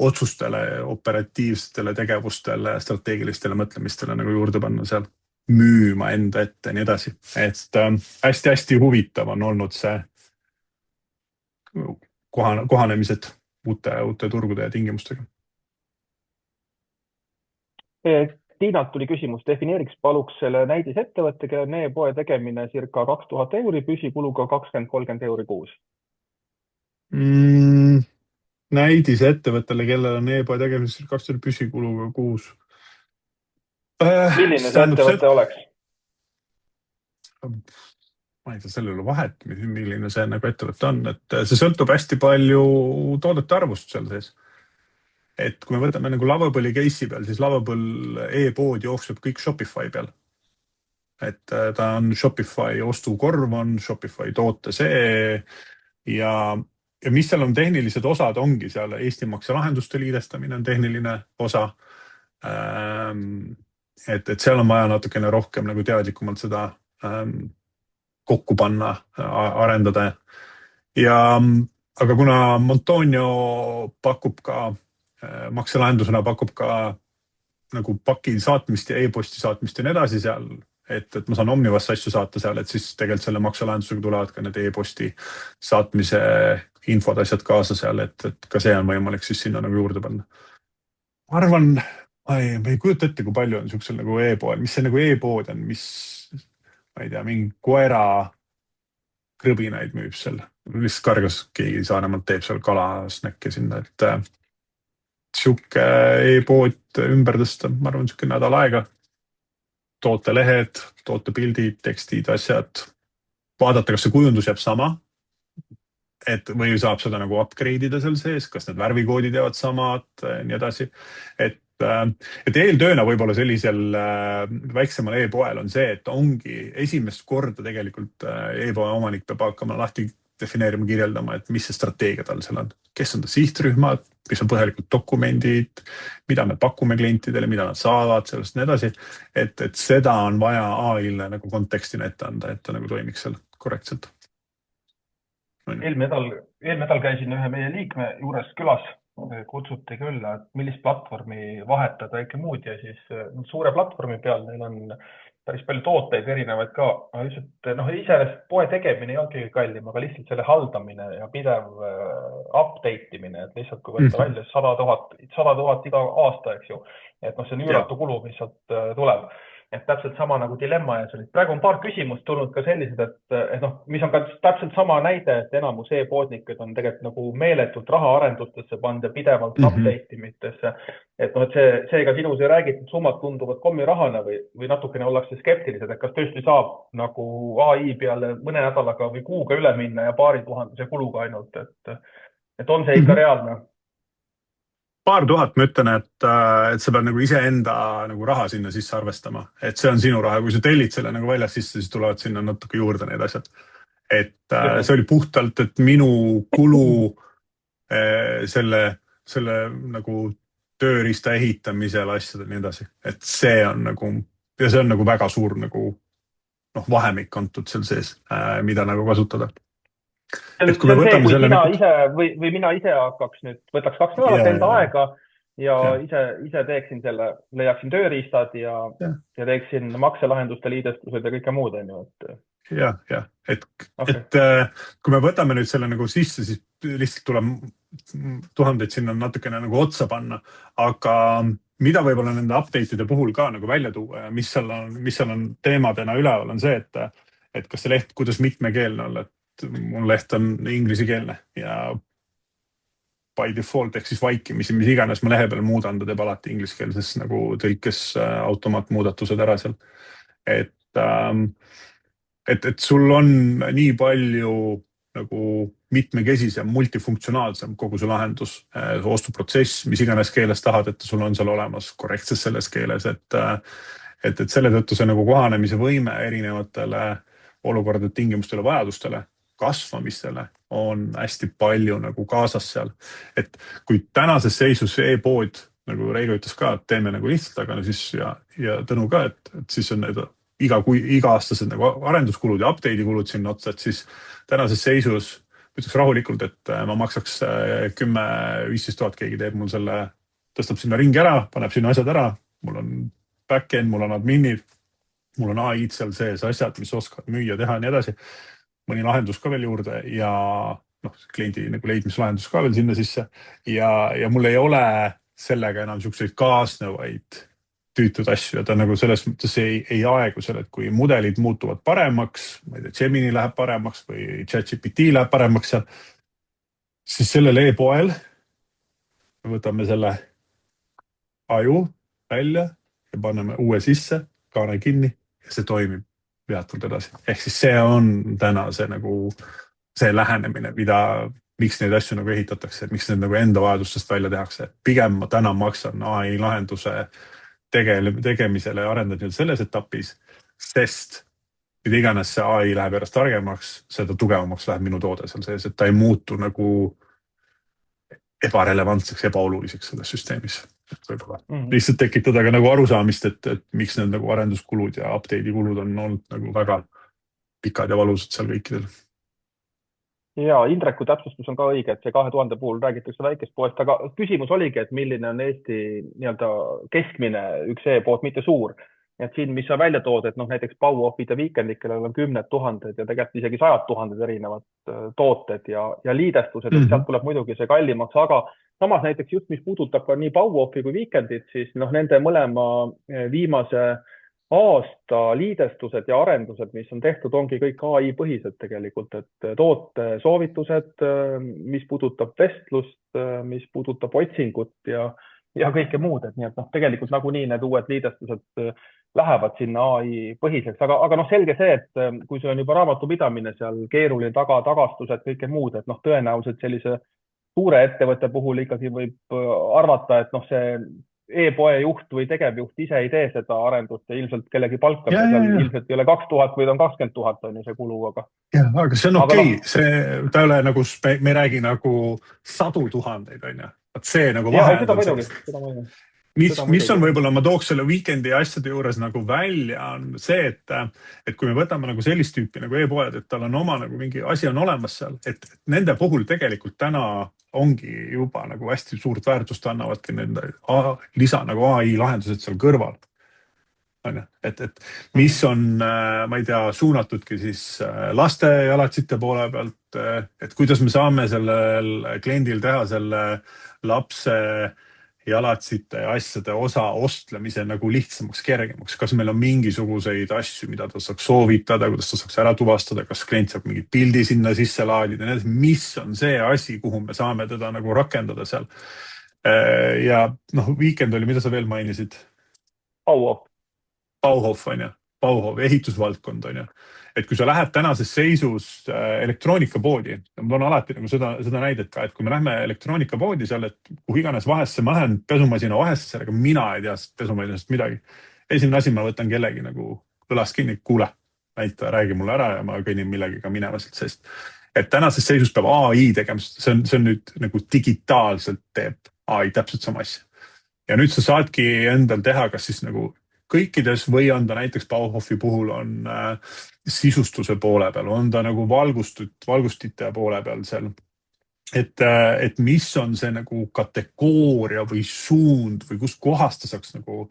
otsustele, operatiivsetele tegevustele, strateegilistele mõtlemistele nagu juurde panna seal, müüma enda ette ja nii edasi. Et hästi-hästi huvitav on olnud see kohanemised uute turgude ja tingimustega. Tiinalt tuli küsimus, defineeriks paluks selle näidisettevõtte, kelle on e-poe tegemine circa 2000 euri, püsikuluga 20-30 euri kuus. Näidis ettevõttele, kellel on e-poe tegemisel 2000 püsikuluga kuus. Milline see ettevõte oleks? Ma ei tea, sellel ei ole vahet, milline see nagu ettevõte on, et see sõltub hästi palju toodete arvust seal sees. Et kui me võtame nagu Lovable'i case'i peal, siis Lovable e-pood jookseb kõik Shopify peal. Et ta on Shopify ostukorv, on Shopify toote see ja mis seal on tehnilised osad, ongi seal Eesti makselahenduste liidestamine on tehniline osa. Et seal on vaja natukene rohkem nagu teadlikumalt seda kokku panna, arendada. Aga kuna Montonio pakub ka, makselahendusena pakub ka nagu paki saatmist ja e-posti saatmist ja nii edasi seal, et ma saan Omnivasse asju saata seal, et siis tegelikult selle makselahendusega tulevad ka need e-posti saatmise infod, asjad kaasa seal, et ka see on võimalik siis sinna nagu juurde panna. Ma arvan, ma ei kujuta ette, kui palju on siuksel nagu e-pool, mis see nagu e-pood on, mis ma ei tea, mingi koera krõbinaid müüb seal. Lihtsalt kargas keegi Saaremaalt teeb seal kalasnäkke sinna, et siuke e-pood ümber tõsta, ma arvan, siuke nädal aega. Tootelehed, tootepildid, tekstid, asjad. Vaadata, kas see kujundus jääb sama. Või saab seda nagu upgrade ida seal sees, kas need värvikoodid jäävad samad, nii edasi. Et eeltööna võib-olla sellisel väiksemal e-poel on see, et ongi esimest korda tegelikult e-poe omanik peab hakkama lahti defineerima, kirjeldama, et mis see strateegia tal seal on. Kes on ta sihtrühmad, mis on põhjalikult dokumendid, mida me pakume klientidele, mida nad saavad, sellest nii edasi. Et seda on vaja AI-le nagu kontekstina ette anda, et ta nagu toimiks seal korrektselt. Eelnädal käisin ühe meie liikme juures külas, kutsuti küll, et millist platvormi vahetada ikka muud ja siis suure platvormi peal neil on päris palju tooteid erinevaid ka. Iseenesest poe tegemine ei olegi kallim, aga lihtsalt selle haldamine ja pidev update imine, et lihtsalt kui võtta välja 100 000 iga aasta, eks ju, et see on üüratu kulu, mis sealt tuleb. Et täpselt sama nagu dilemma ja sellist. Praegu on paar küsimust tulnud ka sellised, et mis on ka täpselt sama näide, et enamus e-poodnikud on tegelikult nagu meeletult raha arendutesse pannud ja pidevalt update imitesse. Et seega sinus ei räägitud, summad tunduvad kommirahana või natukene ollakse skeptilised, et kas tõesti saab nagu AI peale mõne nädalaga või kuuga üle minna ja 2000 kuluga ainult, et on see ikka reaalne? 2000 ma ütlen, et sa pead nagu iseenda nagu raha sinna sisse arvestama, et see on sinu raha. Kui sa tellid selle nagu väljas sisse, siis tulevad sinna natuke juurde need asjad. Et see oli puhtalt, et minu kulu selle nagu tööriista ehitamisel asjad nii edasi. Et see on nagu, ja see on nagu väga suur nagu vahemik antud seal sees, mida nagu kasutada. See on see, kui mina ise hakkaks nüüd, võtaks 2 nädalat enda aega ja ise teeksin selle, leiaksin tööriistad ja teeksin makselahenduste liidestused ja kõike muud. Et kui me võtame nüüd selle nagu sisse, siis lihtsalt tuleb 1000 sinna natukene nagu otsa panna, aga mida võib-olla nende update'ide puhul ka nagu välja tuua ja mis seal on teemadena üleval on see, et kas see leht, kuidas mitmekeelne olla, mul leht on inglisekeelne ja by default ehk siis vaikimisi, mis iganes ma lehe peal muudan, ta teeb alati ingliskeelses nagu tõlkes automaatmuudatused ära seal. Et sul on nii palju nagu mitmekesisem, multifunktsionaalsem kogu see lahendus, ostuprotsess, mis iganes keeles tahad, et sul on seal olemas korrektses selles keeles, et selle tõttu see nagu kohanemise võime erinevatele olukordade tingimustele, vajadustele, kasvamistele on hästi palju nagu kaasas seal. Et kui tänases seisus e-pood, nagu Reigo ütles ka, et teeme nagu lihtsalt, aga siis ja Tõnu ka, et siis on need iga-aastased nagu arenduskulud ja update'i kulud sinna otsa, et siis tänases seisus ütleks rahulikult, et ma maksaks 10-15 000, keegi teeb mul selle, tõstab sinna ringi ära, paneb sinna asjad ära, mul on back-end, mul on adminid, mul on AI-d seal sees, asjad, mis oskavad müüa, teha ja nii edasi. Mõni lahendus ka veel juurde ja kliendi nagu leidmislahendus ka veel sinna sisse ja mul ei ole sellega enam siukseid kaasnevaid tüütud asju ja ta nagu selles mõttes ei aegu seal, et kui mudelid muutuvad paremaks, ma ei tea, Gemini läheb paremaks või ChatGPT läheb paremaks seal, siis sellel e-poel me võtame selle aju välja ja paneme uue sisse, kaane kinni ja see toimib peatult edasi. Ehk siis see on täna see nagu see lähenemine, miks neid asju nagu ehitatakse, miks need nagu enda vajadustest välja tehakse. Pigem ma täna maksan AI lahenduse tegemisele ja arendan selles etapis, sest mida iganes see AI läheb järjest targemaks, seda tugevamaks läheb minu toode seal sees, et ta ei muutu nagu ebarelevantseks, ebaoluliseks selles süsteemis. Võib-olla lihtsalt tekitada ka nagu arusaamist, et miks need nagu arenduskulud ja update'i kulud on olnud nagu väga pikad ja valusad seal kõikidel. Ja Indreku täpsustus on ka õige, et see 2000 puhul räägitakse väikest poest, aga küsimus oligi, et milline on Eesti nii-öelda keskmine üks e-pood, mitte suur. Et siin, mis sa välja tood, et näiteks Bauhofid ja Weekendid, kellel on 10 000 ja tegelikult isegi 100 000 erinevad tooted ja liidestused, et sealt tuleb muidugi see kallimaks, aga samas näiteks just, mis puudutab ka nii Bauhofi kui Weekendit, siis nende mõlema viimase aasta liidestused ja arendused, mis on tehtud, ongi kõik AI põhised tegelikult, et toote soovitused, mis puudutab vestlust, mis puudutab otsingut ja kõike muud, et nii, et tegelikult nagunii need uued liidestused lähevad sinna AI põhiseks, aga selge see, et kui see on juba raamatupidamine seal keeruline tagastused, kõike muud, et tõenäoliselt sellise suure ettevõtte puhul ikkagi võib arvata, et see e-poe juht või tegevjuht ise ei tee seda arendust ja ilmselt kellegi palka, seal ilmselt ei ole 2000 või on 20 000 on ju see kulu, aga. Ja, aga see on okei. Ta ei ole nagu, me ei räägi nagu 100 000 on ju. See nagu vahe. Mis on võib-olla, ma tooks selle Weekendi asjade juures nagu välja, on see, et kui me võtame nagu sellist tüüpi nagu e-poed, et tal on oma nagu mingi asi on olemas seal, et nende puhul tegelikult täna ongi juba nagu hästi suurt väärtust annavadki nende lisa nagu AI lahendused seal kõrval. Et mis on, ma ei tea, suunatudki siis laste jalatsite poole pealt, et kuidas me saame sellel kliendil teha selle lapse jalatsite ja asjade osa ostlemise nagu lihtsamaks, kergemaks. Kas meil on mingisuguseid asju, mida ta saaks soovitada, kuidas ta saaks ära tuvastada, kas klient saab mingi pildi sinna sisse laadida, mis on see asi, kuhu me saame teda nagu rakendada seal. Ja Weekend oli, mida sa veel mainisid? Bauhof on ju, Bauhof, ehitusvaldkond on ju. Et kui sa lähed tänases seisus elektroonikapoodi, ma toon alati nagu seda näidet ka, et kui me lähme elektroonikapoodi seal, et kuhu iganes vahesse, ma lähen pesumasina vahesse sellega, mina ei tea pesumasinast midagi. Esimene asi, ma võtan kellegi nagu kõlast kinni, kuule, näita, räägi mulle ära ja ma kõnnin millegiga minema sealt seest. Et tänases seisus peab AI tegema, see on nüüd nagu digitaalselt teeb AI täpselt sama asja. Ja nüüd sa saadki endal teha, kas siis nagu kõikides või on ta näiteks Bauhofi puhul on sisustuse poole peal, on ta nagu valgustite poole peal seal. Et mis on see nagu kategooria või suund või kus kohast ta saaks nagu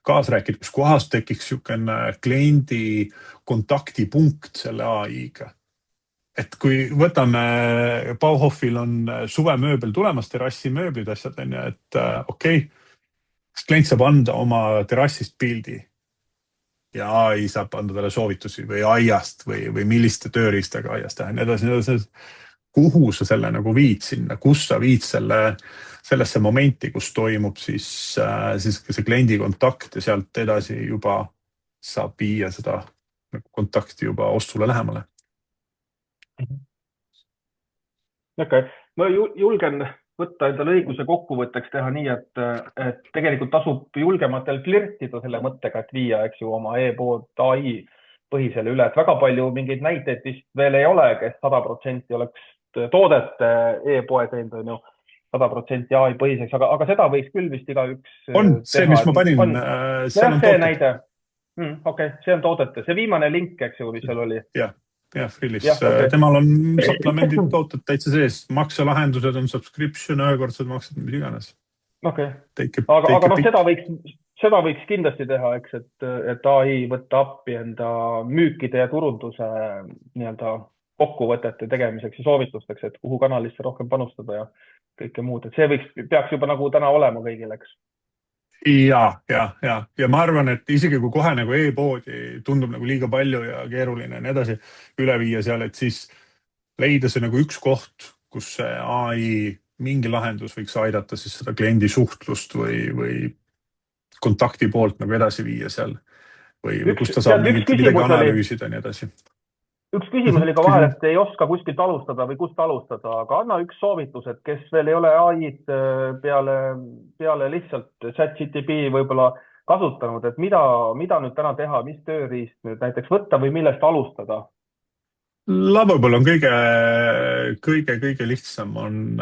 kaasa rääkida, kus kohast tekiks niisugune kliendi kontaktipunkt selle AI-ga. Et kui võtame, Bauhofil on suvemööbel tulemas, terrassimööblid asjad on ja, et okei, kas klient saab anda oma terrassist pildi ja AI saab anda talle soovitusi või aiast või milliste tööriistaga aiast teha. Nii, kuhu sa selle nagu viid sinna, kus sa viid sellesse momenti, kus toimub siis see kliendi kontakt ja sealt edasi juba saab viia seda kontakti juba ostule lähemale. Okay. Ma julgen võtta endale õiguse kokkuvõtteks teha nii, et tegelikult tasub julgematel flirtida selle mõttega, et viia oma e-pood AI põhisele üle, et väga palju mingeid näiteid vist veel ei ole, kes 100% oleks toodete e-poe teinud, on ju 100% AI põhiseks, aga seda võiks küll vist igaüks on see, mis ma panin, seal on tooted. Näide. Okay, see on toodete, see viimane link, eks ju, mis seal oli. Ja, Frillis. Okay. Temal on supplemendid tooted täitsa sees. Makselahendused on subscription, ühekordsed maksed, mis iganes. Okay. Aga seda võiks kindlasti teha, eks, et AI võtta appi enda müükide ja turunduse nii-öelda kokkuvõtete tegemiseks ja soovitusteks, et kuhu kanalisse rohkem panustada ja kõike muud. Et see peaks juba nagu täna olema kõigil, eks. ja ma arvan, et isegi kui kohe nagu e-poodi tundub nagu liiga palju ja keeruline ja nii edasi üle viia seal, et siis leida see nagu üks koht, kus see ai mingi lahendus võiks aidata siis seda kliendi suhtlust või kontakti poolt nagu edasi viia seal või kus ta saab midagi analüüsida ja nii edasi. Üks küsimus oli ka vahel, et ei oska kuskilt alustada või kust alustada, aga anna üks soovitus, et kes veel ei ole ai-d peale lihtsalt ChatGPT võib-olla kasutanud, et mida nüüd täna teha, mis tööriist nüüd näiteks võtta või millest alustada? Lovable on kõige lihtsam on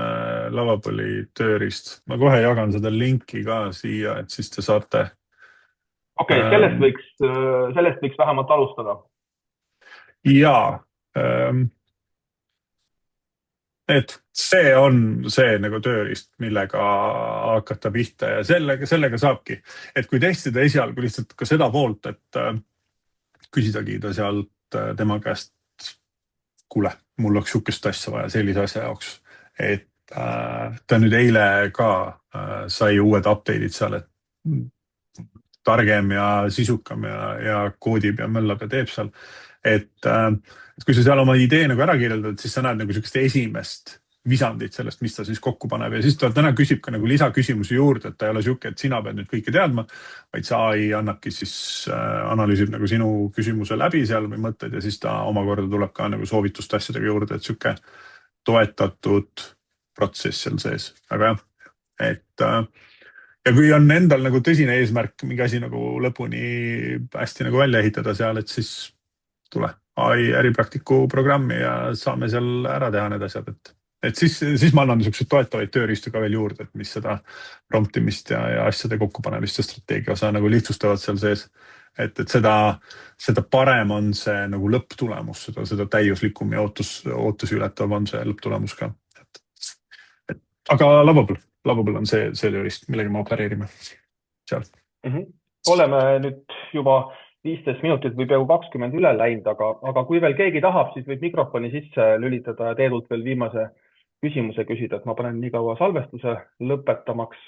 Lovable'i tööriist. Ma kohe jagan seda linki ka siia, et siis te saate. Okei, sellest võiks vähemalt alustada. Jaa, et see on see nagu tööriist, millega hakata pihta ja sellega saabki, et kui testida esialgu lihtsalt ka seda poolt, et küsidagi ta sealt tema käest, kuule, mul oleks sihukest asja vaja sellise asja jaoks, et ta nüüd eile ka sai uued update'id seal, et targem ja sisukam ja koodib ja möllab ja teeb seal. Et kui sa seal oma idee nagu ära kirjeldad, siis sa näed nagu sihukest esimest visandit sellest, mis ta siis kokku paneb ja siis ta täna küsib ka nagu lisaküsimusi juurde, et ta ei ole sihuke, et sina pead nüüd kõike teadma, vaid see ai annabki siis, analüüsib nagu sinu küsimuse läbi seal või mõtted ja siis ta omakorda tuleb ka nagu soovitust asjadega juurde, et sihuke toetatud protsess seal sees, aga jah, et ja kui on endal nagu tõsine eesmärk mingi asi nagu lõpuni hästi nagu välja ehitada seal, et siis tule ai äripraktiku programmi ja saame seal ära teha need asjad, et siis ma annan niisuguseid toetavaid tööriistu ka veel juurde, et mis seda promptimist ja asjade kokkupanemist ja strateegia osa nagu lihtsustavad seal sees. Et seda parem on see nagu lõpptulemus, seda täiuslikum ja ootusi ületav on see lõpptulemus ka. Aga Lovable on see tööriist, millega me opereerime seal. Oleme nüüd juba 15 minutit või peaaegu 20 üle läinud, aga kui veel keegi tahab, siis võib mikrofoni sisse lülitada ja Teedult veel viimase küsimuse küsida, et ma panen nii kaua salvestuse lõpetamaks.